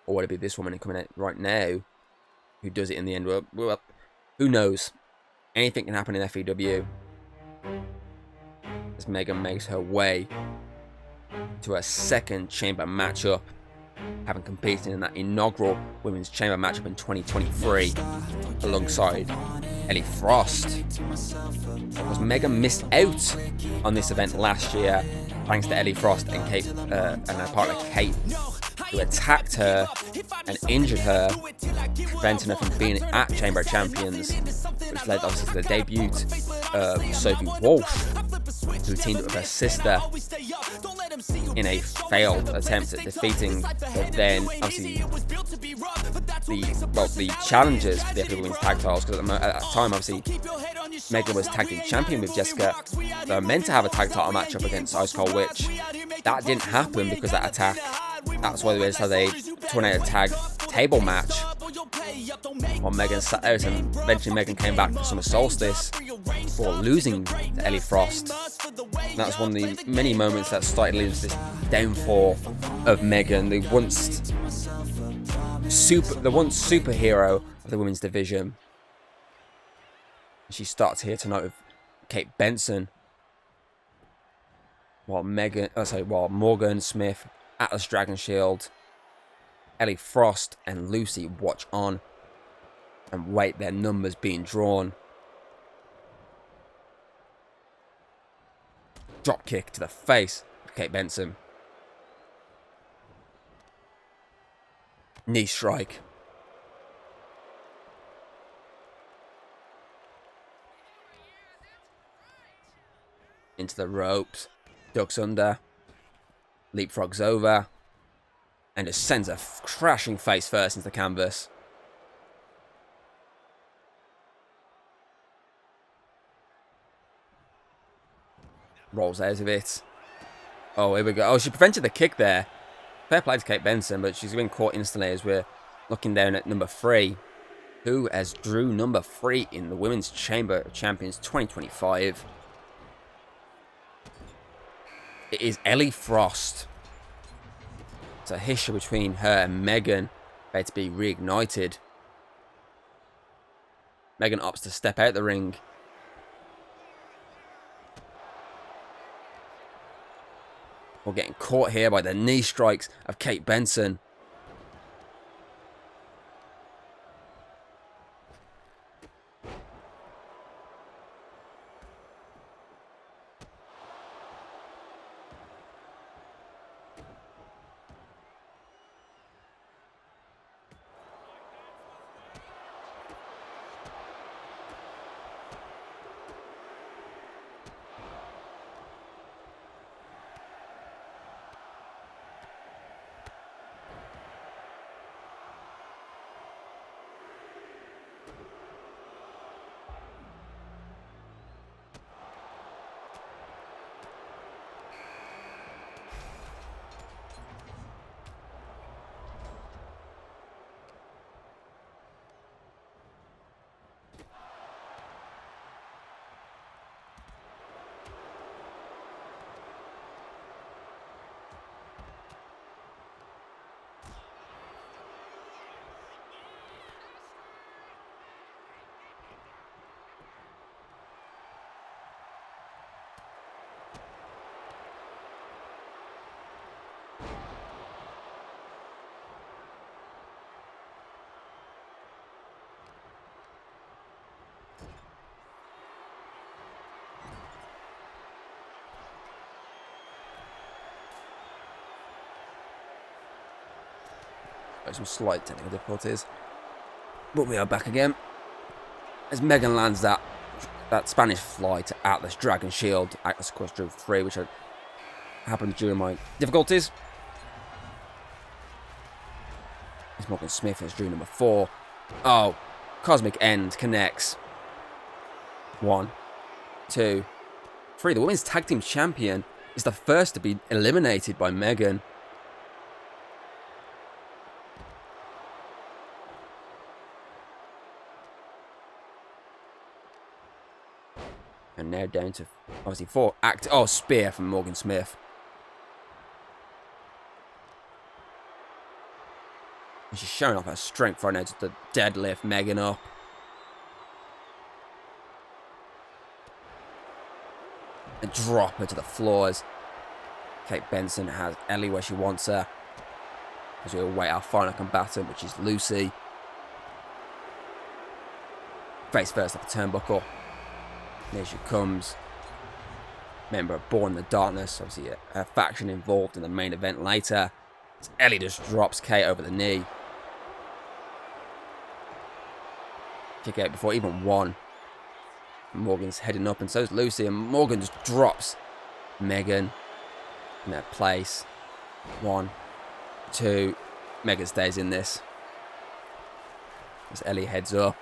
or would it be this woman coming out right now who does it in the end? Well, who knows? Anything can happen in FEW as Megan makes her way to her 2nd chamber matchup, having competed in that inaugural women's chamber matchup in 2023 alongside Ellie Frost. Because Megan missed out on this event last year thanks to Ellie Frost and Kate and her partner Kate, who attacked her and injured her, preventing her from being at Chamber of Champions, which led obviously to the debut of Sophie Walsh, who teamed up with her sister in a failed attempt at defeating her then obviously the challengers for the FEW Women's Tag Titles, because at that time obviously Megan was tag team champion with Jessica. They were meant to have a tag title matchup against Ice Cold Witch. That didn't happen because of that attack. That's why they just had a tornado tag table match while Megan sat out, and eventually Megan came back for Summer Solstice before losing to Ellie Frost. And that was one of the many moments that started leading to this downfall of Megan, the once superhero of the women's division. She starts here tonight with Kate Benson, while Morgan Smith, Atlas Dragon Shield, Ellie Frost and Lucy watch on and wait their numbers being drawn. Drop kick to the face of Kate Benson. Knee strike. into the ropes, ducks under, leapfrogs over, and just sends a crashing face first into the canvas. Rolls out of it. Oh, here we go. Oh, she prevented the kick there. Fair play to Kate Benson, but she's been caught instantly as we're looking down at number 3. Who has drew number 3 in the Women's Chamber of Champions 2025? It is Ellie Frost. It's a history between her and Megan about to be reignited. Megan opts to step out the ring. We're getting caught here by the knee strikes of Kate Benson. Some slight technical difficulties, but we are back again as Megan lands that Spanish fly to Atlas Dragon Shield. Atlas, of course, drew 3, which happened during my difficulties. As Morgan Smith has drew number 4. Oh, Cosmic End connects. 1, 2, 3. The Women's Tag Team Champion is the first to be eliminated by Megan. And now down to, obviously, 4. Spear from Morgan Smith. And she's showing off her strength right now to the deadlift Megan up. And drop her to the floors. Kate Benson has Ellie where she wants her. As we await our final combatant, which is Lucy. Face first up the turnbuckle. There she comes. Member of Born in the Darkness. Obviously, her faction involved in the main event later. As Ellie just drops Kate over the knee. Kick out before even 1. Morgan's heading up, and so is Lucy. And Morgan just drops Megan in that place. 1, 2. Megan stays in this. As Ellie heads up.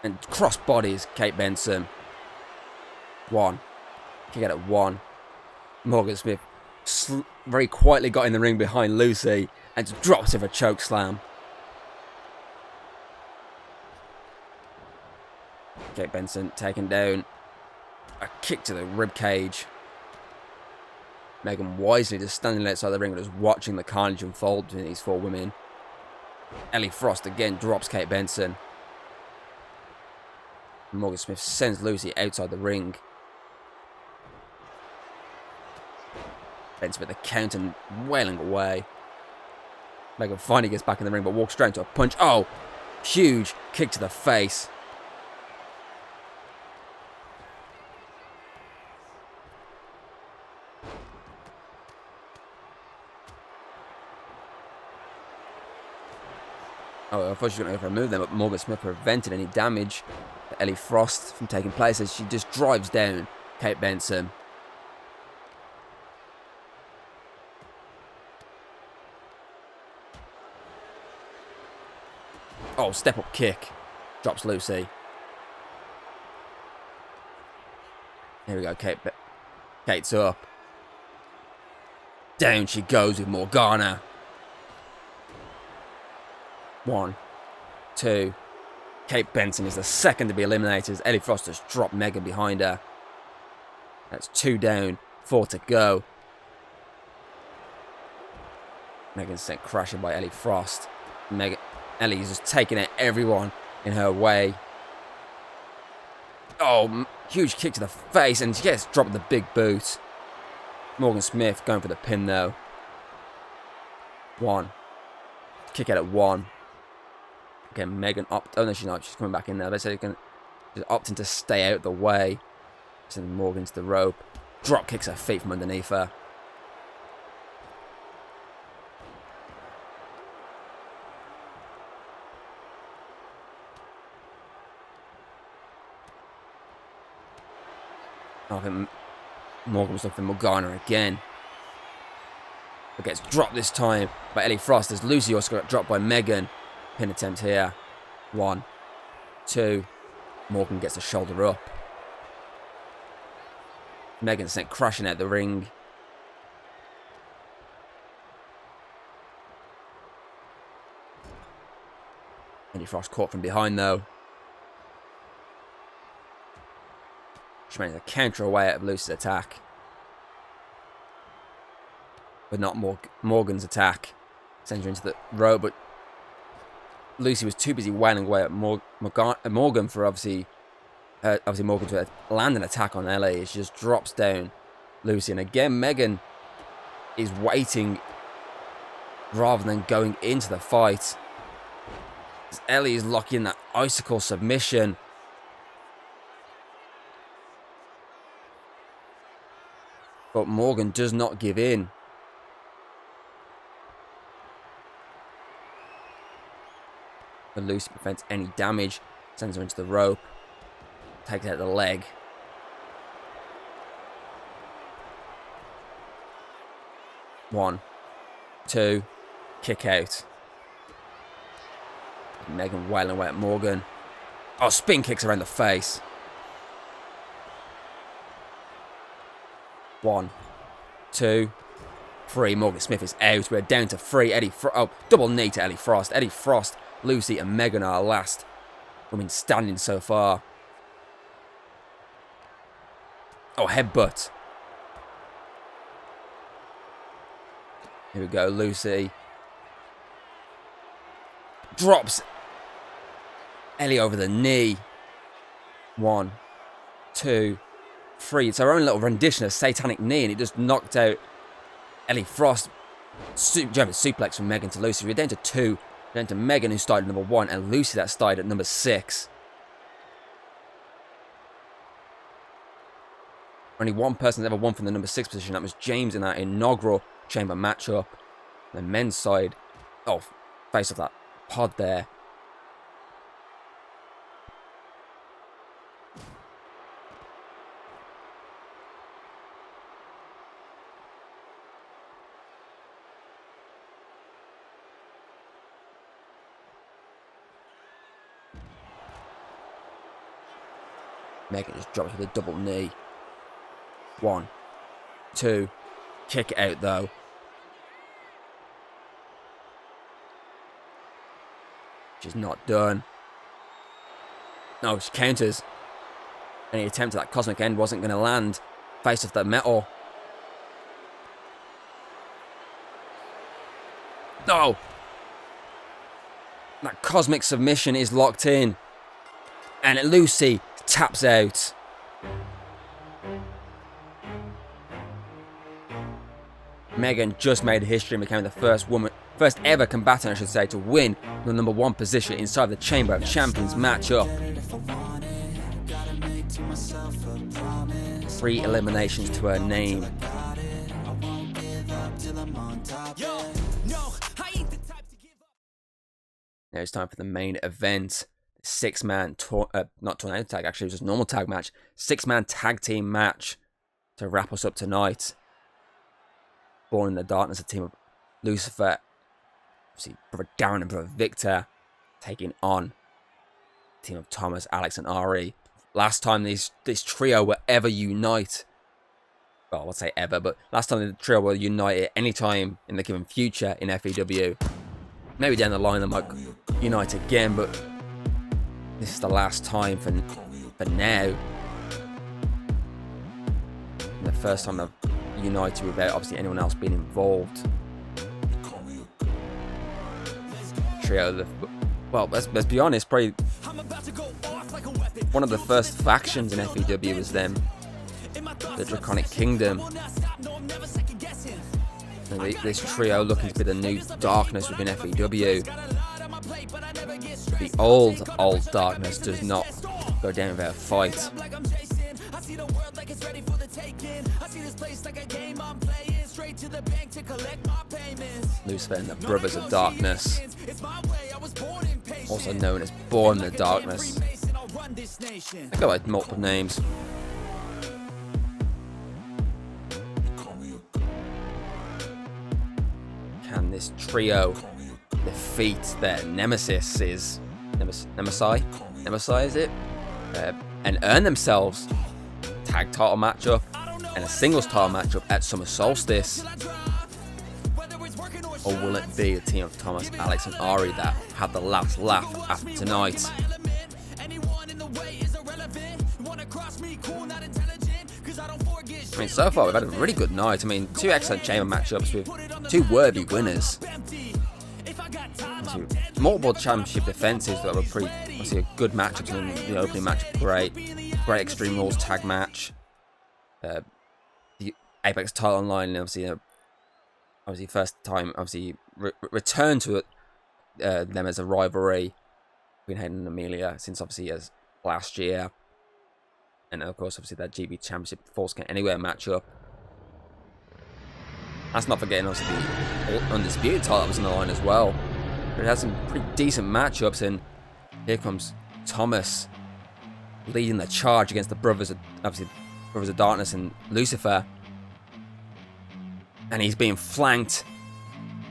And cross bodies Kate Benson. 1. Kick out at 1. Morgan Smith very quietly got in the ring behind Lucy and just drops her for a choke slam. Kate Benson taken down. A kick to the rib cage. Megan wisely just standing outside the ring and just watching the carnage unfold between these 4 women. Ellie Frost again drops Kate Benson. Morgan Smith sends Lucy outside the ring. Benson with the count and wailing away. Megan finally gets back in the ring but walks straight into a punch. Oh! Huge kick to the face. Oh, I thought she was going to go for a move then, but Morgan Smith prevented any damage. Ellie Frost from taking place as she just drives down Kate Benson. Oh, step up kick. Drops Lucy. Here we go, Kate's up. Down she goes with Morgana. 1, 2. Kate Benson is the second to be eliminated as Ellie Frost has dropped Megan behind her. That's 2 down, 4 to go. Megan's sent crashing by Ellie Frost. Ellie's just taking out everyone in her way. Oh, huge kick to the face, and she gets dropped with the big boot. Morgan Smith going for the pin though. 1. Kick out at 1. Again, Megan oh no, she's not. She's coming back in there. They say she's opting to stay out the way. Sending Morgan to the rope. Drop kicks her feet from underneath her. I think Morgan was looking for Morgana again. But gets dropped this time by Ellie Frost as Lucy also got dropped by Megan. Pin attempt here. 1, 2. Morgan gets a shoulder up. Megan sent crashing out the ring. Ellie Frost caught from behind though. She manages to counter away out of Lucy's attack. But not Morgan's attack. Sends her into the rope, but Lucy was too busy wailing away at Morgan for obviously Morgan to land an attack on Ellie. She just drops down Lucy. And again, Megan is waiting rather than going into the fight. As Ellie is locking in that icicle submission. But Morgan does not give in. But Lucy prevents any damage. Sends her into the rope. Takes out the leg. One, 2. Kick out. Megan wailing away at Morgan. Oh, spin kicks around the face. 1, 2, 3. Morgan Smith is out. We're down to 3. Double knee to Ellie Frost. Ellie Frost, Lucy and Megan are last women standing so far. Oh, headbutt. Here we go, Lucy. Drops Ellie over the knee. 1, 2, 3. It's her own little rendition of Satanic Knee, and it just knocked out Ellie Frost. German suplex from Megan to Lucy. We're down to 2. We're down to Megan, who started at number 1, and Lucy that started at number 6. Only one person has ever won from the number 6 position. That was James in that inaugural chamber matchup. The men's side, face off that pod there. Megan just drops with a double knee. 1, 2. Kick it out though. She's not done. No, she counters. Any attempt at that cosmic end wasn't going to land. Face off the metal. No! That cosmic submission is locked in. And Lucy taps out. Megan just made history and became the first ever combatant, I should say, to win the number 1 position inside the Chamber of Champions matchup. 3 eliminations to her name. Now it's time for the main event. 6-man, not tornado tag, actually, it was just a normal tag match. 6-man tag team match to wrap us up tonight. Born in the Darkness, a team of Lucifer, obviously brother Darren and brother Victor, taking on a team of Thomas, Alex, and Ari. Last time this trio were ever unite, well, I won't say ever, but last time the trio were united any time in the given future in FEW. Maybe down the line they might unite again, but this is the last time for now. And the first time they've united without obviously anyone else being involved. Trio, well, let's be honest, probably one of the first factions in FEW was them, the Draconic Kingdom. And this trio looking to be the new darkness within FEW. The old darkness does not go down without a fight. Lucifer and the Brothers of Darkness, also known as Born in the Darkness. They go by multiple names. Can this trio defeat their nemesis is Nemesi is it? And earn themselves a tag title matchup and a singles title matchup at Summer Solstice? Or will it be the team of Thomas, Alex, and Ari that have the last laugh after tonight? I mean, so far we've had a really good night. I mean, 2 excellent chamber matchups with 2 worthy winners. Multiple championship defenses that were obviously a good matchup. I mean, the opening match, great Extreme Rules tag match. The Apex title online, obviously first time, return to them as a rivalry. Queen Hayden and Amelia since obviously as last year. And of course, obviously, that GB Championship Falls Count Anywhere matchup. That's not forgetting, obviously, the Undisputed title that was on the line as well. But it had some pretty decent matchups, and here comes Thomas leading the charge against the Brothers of Darkness and Lucifer. And he's being flanked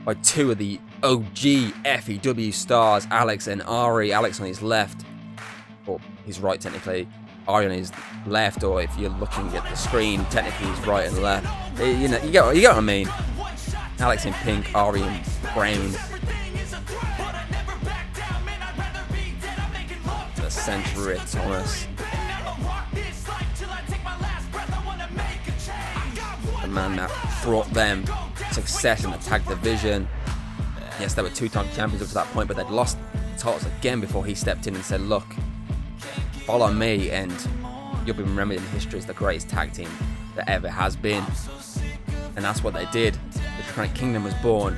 by 2 of the OG FEW stars, Alex and Ari. Alex on his left, or his right technically. Ari on his left, or if you're looking at the screen, technically he's right and left. You know, you get what I mean. Alex in pink, Ari in brown. The century of Thomas. The man that brought them success in the tag division. Yes, they were 2-time champions up to that point, but they'd lost titles again before he stepped in and said, look, follow me and you'll be remembered in history as the greatest tag team that ever has been. And that's what they did. The Draconic Kingdom was born,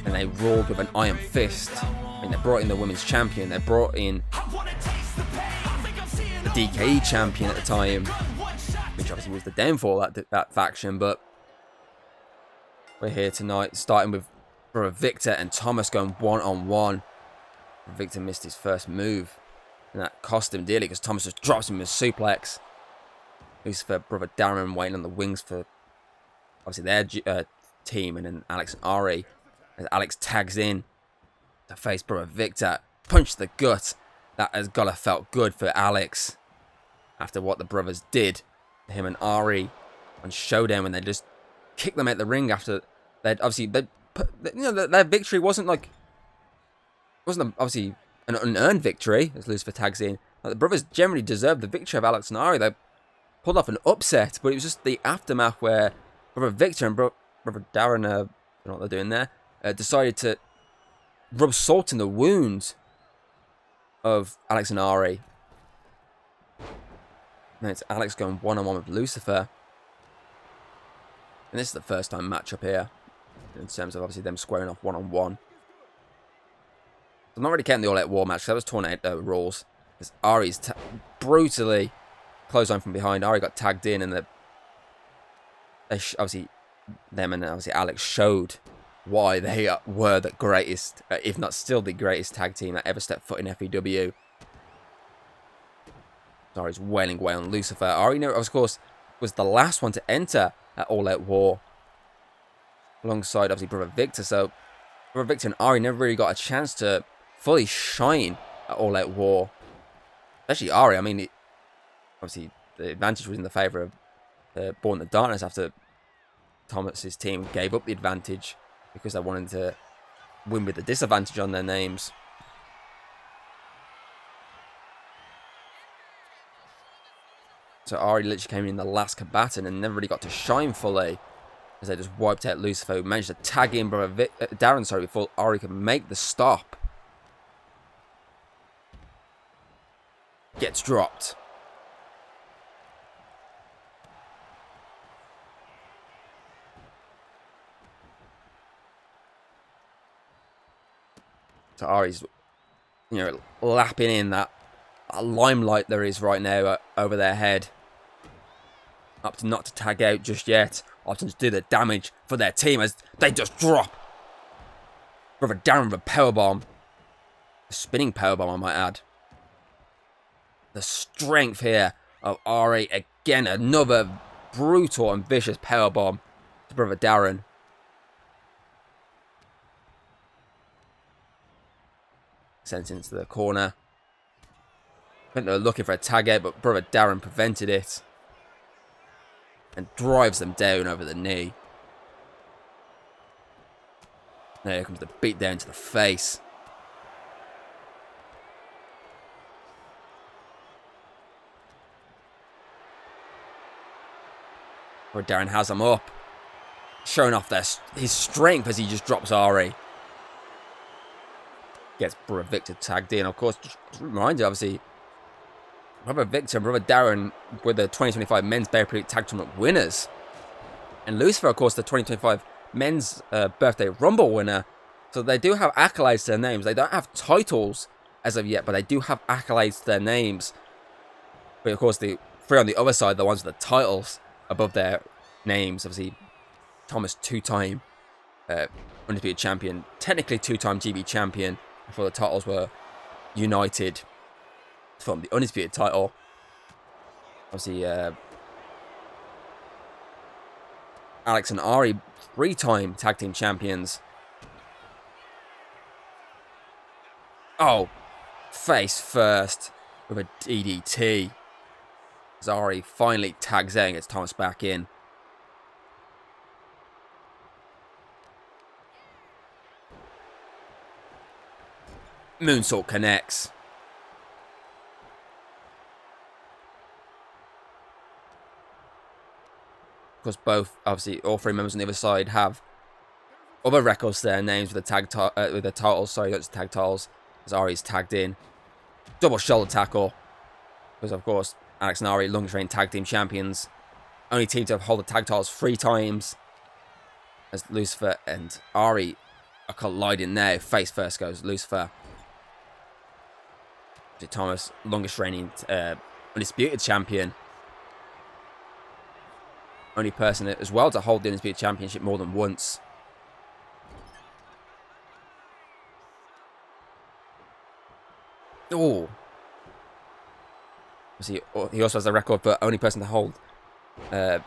and they ruled with an iron fist. I mean, they brought in the women's champion, they brought in the DKE champion at the time, which obviously was the downfall of that faction. But we're here tonight, starting with brother Victor and Thomas going one-on-one. Victor missed his first move, and that cost him dearly because Thomas just drops him with a suplex. Lucifer, brother Darren waiting on the wings for obviously their team, and then Alex and Ari. As Alex tags in to face brother Victor, punch to the gut. That has gotta felt good for Alex after what the brothers did to him and Ari on Showdown when they just kicked them out the ring after their victory wasn't obviously an unearned victory, as Lucifer tags in. Like, the brothers generally deserved the victory of Alex and Ari. They pulled off an upset, but it was just the aftermath where brother Victor and brother Darren, I don't know what they're doing there, decided to rub salt in the wounds of Alex and Ari. And it's Alex going one-on-one with Lucifer. And this is the first time matchup here, in terms of obviously them squaring off one-on-one. I'm not really counting the All-Out War match, because that was tornado rules. Because Ari's brutally closed on from behind. Ari got tagged in, and obviously them and obviously Alex showed why they were the greatest, if not still the greatest tag team that ever stepped foot in FEW. Ari's wailing away on Lucifer. Ari, of course, was the last one to enter at All Out War, alongside, obviously, Brother Victor. So, Brother Victor and Ari never really got a chance to fully shine at All Out War. Especially Ari. I mean, obviously, the advantage was in the favour of Born in the Darkness after Thomas's team gave up the advantage because they wanted to win with the disadvantage on their names. So Ari literally came in the last combatant and never really got to shine fully, as they just wiped out Lucifer, who managed to tag in Brother Darren, before Ari could make the stop. Gets dropped. So Ari's, lapping in that limelight there is right now over their head. Up to not to tag out just yet. Opting to do the damage for their team as they just drop. Brother Darren with a powerbomb. A spinning powerbomb, I might add. The strength here of Ari. Again, another brutal and vicious powerbomb to Brother Darren. Sent into the corner. I think they were looking for a tag out, but Brother Darren prevented it. And drives them down over the knee. There comes the beat down to the face. Brother Darren has them up. Showing off his strength as he just drops Ari. Gets Brother Victor tagged in. Of course, just remind you, obviously, Brother Victor and Brother Darren were the 2025 Men's Bear Prix Tag Tournament winners. And Lucifer, of course, the 2025 Men's Birthday Rumble winner. So they do have accolades to their names. They don't have titles as of yet, but they do have accolades to their names. But of course, the three on the other side, the ones with the titles above their names. Obviously, Thomas, two-time Undisputed Champion. Technically, two-time GB Champion before the titles were united from the Undisputed title. Obviously, Alex and Ari, three-time tag team champions. Oh, face first with a DDT. As Ari finally tags out and gets Thomas back in. Moonsault connects. Because both, obviously, all three members on the other side have other records to their names with the titles. Sorry, not just tag titles. As Ari's tagged in. Double shoulder tackle. Because, of course, Alex and Ari, long-reigning tag team champions. Only team to hold the tag titles 3 times. As Lucifer and Ari are colliding now. Face first goes Lucifer. Thomas, longest reigning Undisputed Champion. Only person as well to hold the Undisputed Championship more than once. Oh. He also has the record for only person to hold the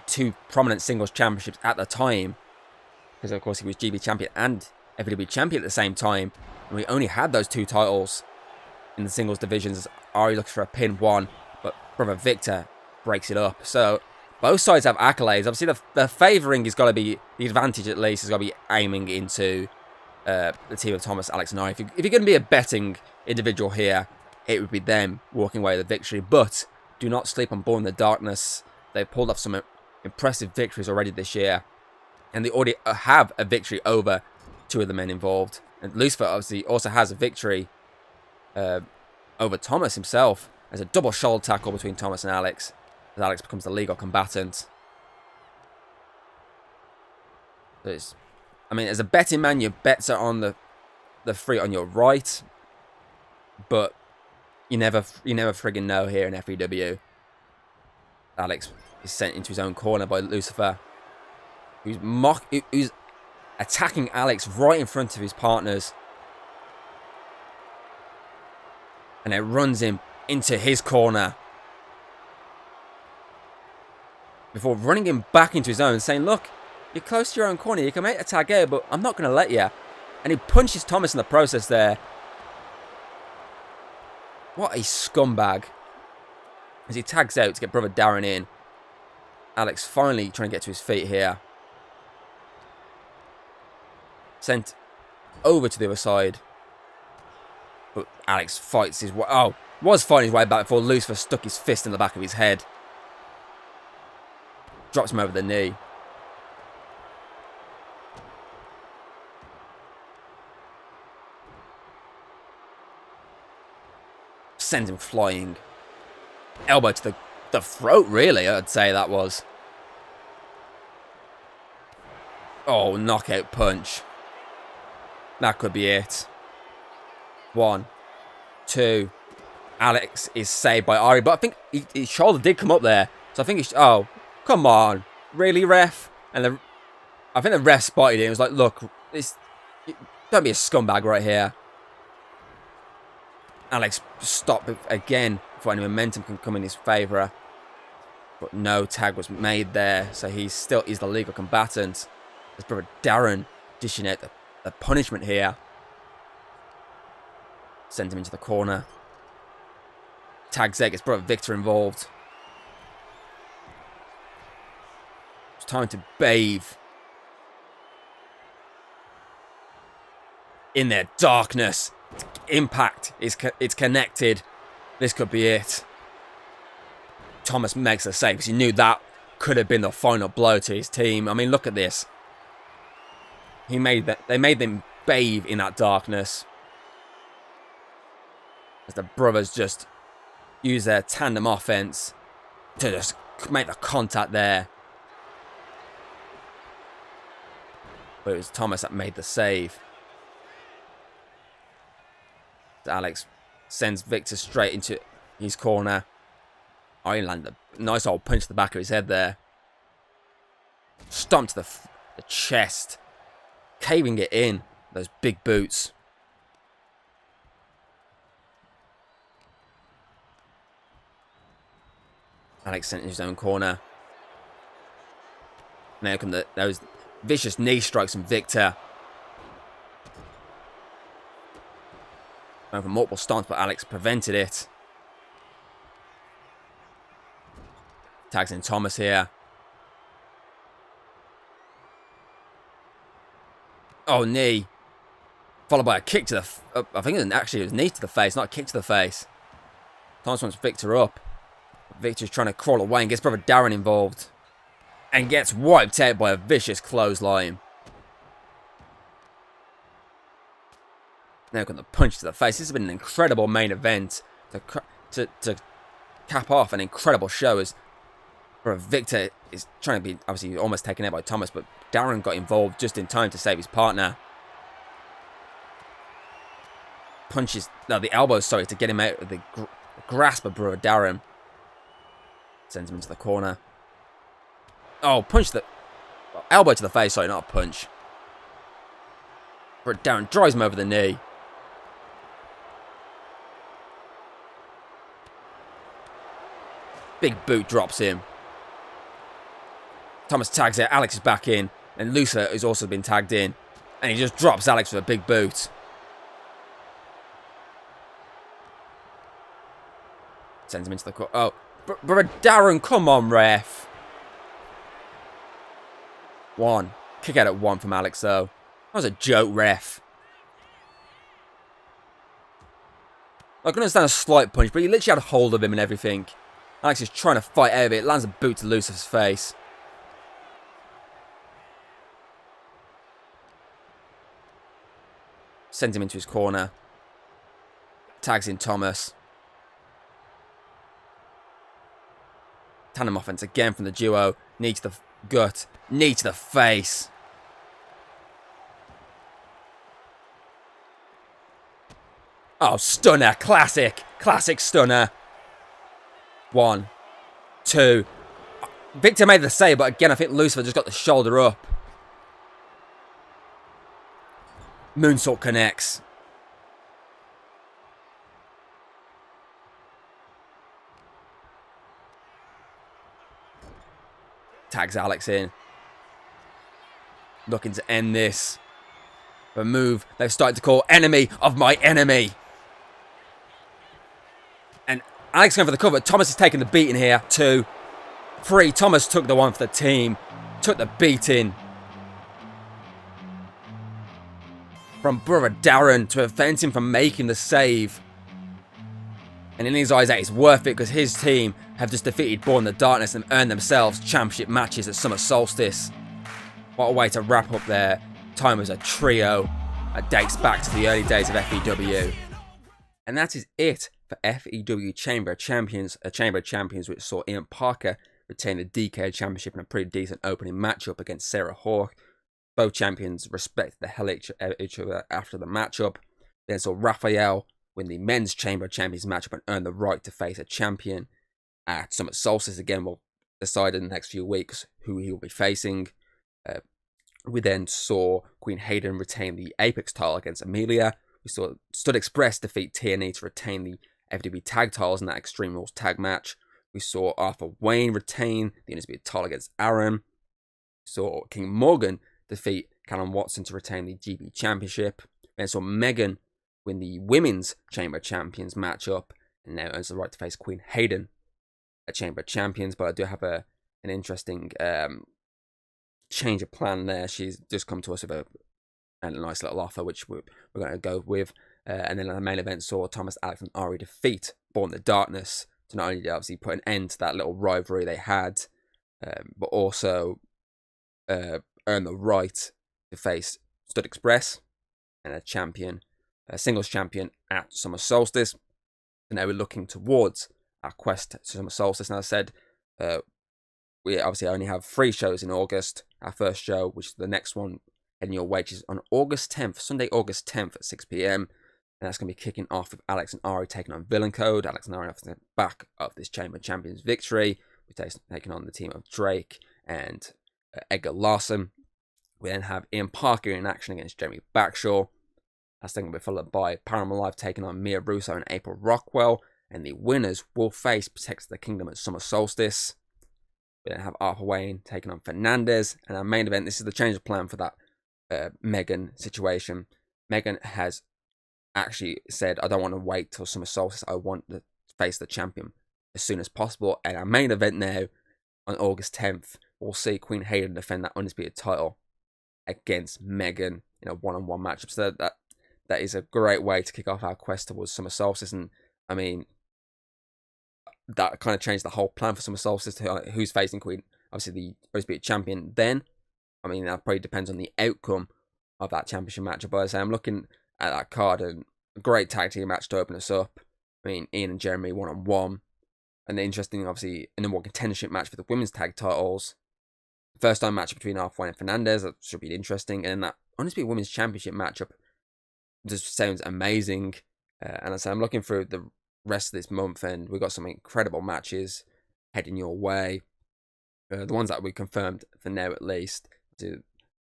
2 prominent singles championships at the time. Because, of course, he was GB Champion and FEW Champion at the same time. And we only had those 2 titles in the singles divisions. Ari looks for a pin 1, but Brother Victor breaks it up. So both sides have accolades. Obviously, the favouring has got to be, the advantage at least, has got to be aiming into the team of Thomas, Alex, and I. If you're going to be a betting individual here, it would be them walking away with the victory. But do not sleep on Born in the Darkness. They've pulled off some impressive victories already this year. And they already have a victory over 2 of the men involved. And Lucifer, obviously, also has a victory over Thomas himself. There's a double shoulder tackle between Thomas and Alex, as Alex becomes the legal combatant. I mean, as a betting man, your bets are on the 3 on your right, but you never friggin' know here in FEW. Alex is sent into his own corner by Lucifer, who's attacking Alex right in front of his partners. And it runs him into his corner. Before running him back into his own, saying, look, you're close to your own corner. You can make a tag here, but I'm not going to let you. And he punches Thomas in the process there. What a scumbag. As he tags out to get brother Darren in. Alex finally trying to get to his feet here. Sent over to the other side. But Alex fights his way. Oh, was fighting his way back before Lucifer stuck his fist in the back of his head. Drops him over the knee. Sends him flying. Elbow to the throat, really, I'd say that was. Oh, knockout punch. That could be it. 1, 2. Alex is saved by Ari, but I think his shoulder did come up there. So I think he... Oh, come on. Really, ref? And I think the ref spotted it and was like, look, don't be a scumbag right here. Alex stopped again before any momentum can come in his favour. But no tag was made there, so he's the legal combatant. His brother Darren dishing out the punishment here. Sends him into the corner. Tags out, gets brother Victor involved. It's time to bathe in their darkness. Impact it's connected. This could be it. Thomas makes a save because he knew that could have been the final blow to his team. I mean, look at this. They made them bathe in that darkness. As the brothers just use their tandem offense to just make the contact there. But it was Thomas that made the save. Alex sends Victor straight into his corner. Oh, he landed a nice old punch to the back of his head there. Stomped to the chest. Caving it in. Those big boots. Alex sent in his own corner. Now come those vicious knee strikes from Victor. Going for multiple stomps, but Alex prevented it. Tags in Thomas here. Oh, knee. Followed by a kick to the... I think it was knee to the face, not a kick to the face. Thomas wants Victor up. Victor's trying to crawl away and gets brother Darren involved. And gets wiped out by a vicious clothesline. Now got the punch to the face. This has been an incredible main event to cap off an incredible show as Victor is trying to be obviously almost taken out by Thomas, but Darren got involved just in time to save his partner. Punches, no, the elbows, sorry, to get him out of the grasp of brother Darren. Sends him into the corner. Oh, elbow to the face, sorry, not a punch. Brother Darren drives him over the knee. Big boot drops him. Thomas tags out. Alex is back in. And Lucifer has also been tagged in. And he just drops Alex with a big boot. Sends him into the corner. Oh, brother Darren, come on, ref. 1. Kick out at 1 from Alex, though. That was a joke, ref. I can understand a slight punch, but he literally had a hold of him and everything. Alex is trying to fight out of it. Lands a boot to Lucifer's face. Sends him into his corner. Tags in Thomas. Tandem offense again from the duo. Knee to the gut. Knee to the face. Oh, stunner. Classic. Classic stunner. 1, 2. Victor made the save, but again, I think Lucifer just got the shoulder up. Moonsault connects. Tags Alex in. Looking to end this. A move they've started to call enemy of my enemy. And Alex going for the cover. Thomas is taking the beating here. 2, 3. Thomas took the one for the team. Took the beating. From brother Darren to prevent him from making the save. And in his eyes, that is worth it because his team have just defeated Born in the Darkness and earned themselves championship matches at Summer Solstice. What a way to wrap up their time as a trio that dates back to the early days of FEW. And that is it for FEW Chamber of Champions, a Chamber of Champions which saw Ian Parker retain the DKE Championship in a pretty decent opening matchup against Sarah Hawke. Both champions respected the hell each other after the matchup. Then saw Raphael win the Men's Chamber of Champions matchup and earn the right to face a champion at Summer Solstice. Again, we'll decide in the next few weeks who he will be facing. We then saw Queen Hayden retain the Apex title against Amelia. We saw Stud Express defeat TNE to retain the FEW tag titles in that Extreme Rules tag match. We saw Arthur Wayne retain the Undisputed title against Aaron. We saw King Morgan defeat Callum Watson to retain the DKE Championship. Then saw Megan win the Women's Chamber of Champions matchup and now earns the right to face Queen Hayden at Chamber of Champions. But I do have an interesting change of plan there. She's just come to us with a nice little offer, which we're going to go with. And then the main event saw Thomas, Alex, and Ari defeat Born in the Darkness to not only obviously put an end to that little rivalry they had, but also earn the right to face Stud Express and a singles champion at Summer Solstice. And now we're looking towards our quest to Summer Solstice. And as I said, we obviously only have 3 shows in August. Our first show, which is the next one heading your way, which is on August 10th, Sunday, August 10th at 6 PM. And that's going to be kicking off with Alex and Ari taking on Villain Code. Alex and Ari off the back of this Chamber of Champions victory. We're taking on the team of Drake and Edgar Larson. We then have Ian Parker in action against Jeremy Backshaw. That's then going to be followed by Paramount Live taking on Mia Russo and April Rockwell. And the winners will face Protects the Kingdom at Summer Solstice. We then have Arthur Wayne taking on Fernandez. And our main event, this is the change of plan for that Megan situation. Megan has actually said, I don't want to wait till Summer Solstice. I want to face the champion as soon as possible. And our main event now on August 10th, we'll see Queen Hayden defend that Undisputed title against Megan in a one-on-one matchup. So that is a great way to kick off our quest towards Summer Solstice. And I mean, that kind of changed the whole plan for Summer Solstice to who's facing Queen, obviously the Undisputed champion. Then, I mean, that probably depends on the outcome of that championship matchup. But as I say, I'm looking at that card and a great tag team match to open us up. I mean, Ian and Jeremy one-on-one. An interesting, obviously, a number one contendership match for the women's tag titles. First time match between Arthur Wayne and Fernandez. That should be interesting. And that Undisputed Women's Championship matchup just sounds amazing. And as I say, I'm looking through the rest of this month and we've got some incredible matches heading your way. The ones that we confirmed for now at least.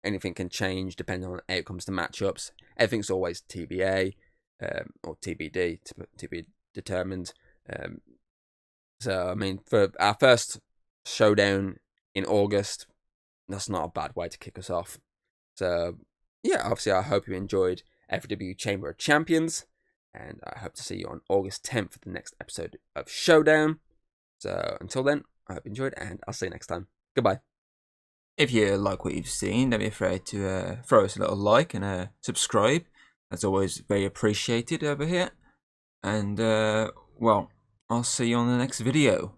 Anything can change depending on outcomes to matchups. Everything's always TBA or TBD to be determined. So, I mean, for our first showdown in August, that's not a bad way to kick us off. So, yeah, obviously, I hope you enjoyed FEW Chamber of Champions. And I hope to see you on August 10th for the next episode of Showdown. So, until then, I hope you enjoyed, and I'll see you next time. Goodbye. If you like what you've seen, don't be afraid to throw us a little like and subscribe. That's always very appreciated over here. And, well, I'll see you on the next video.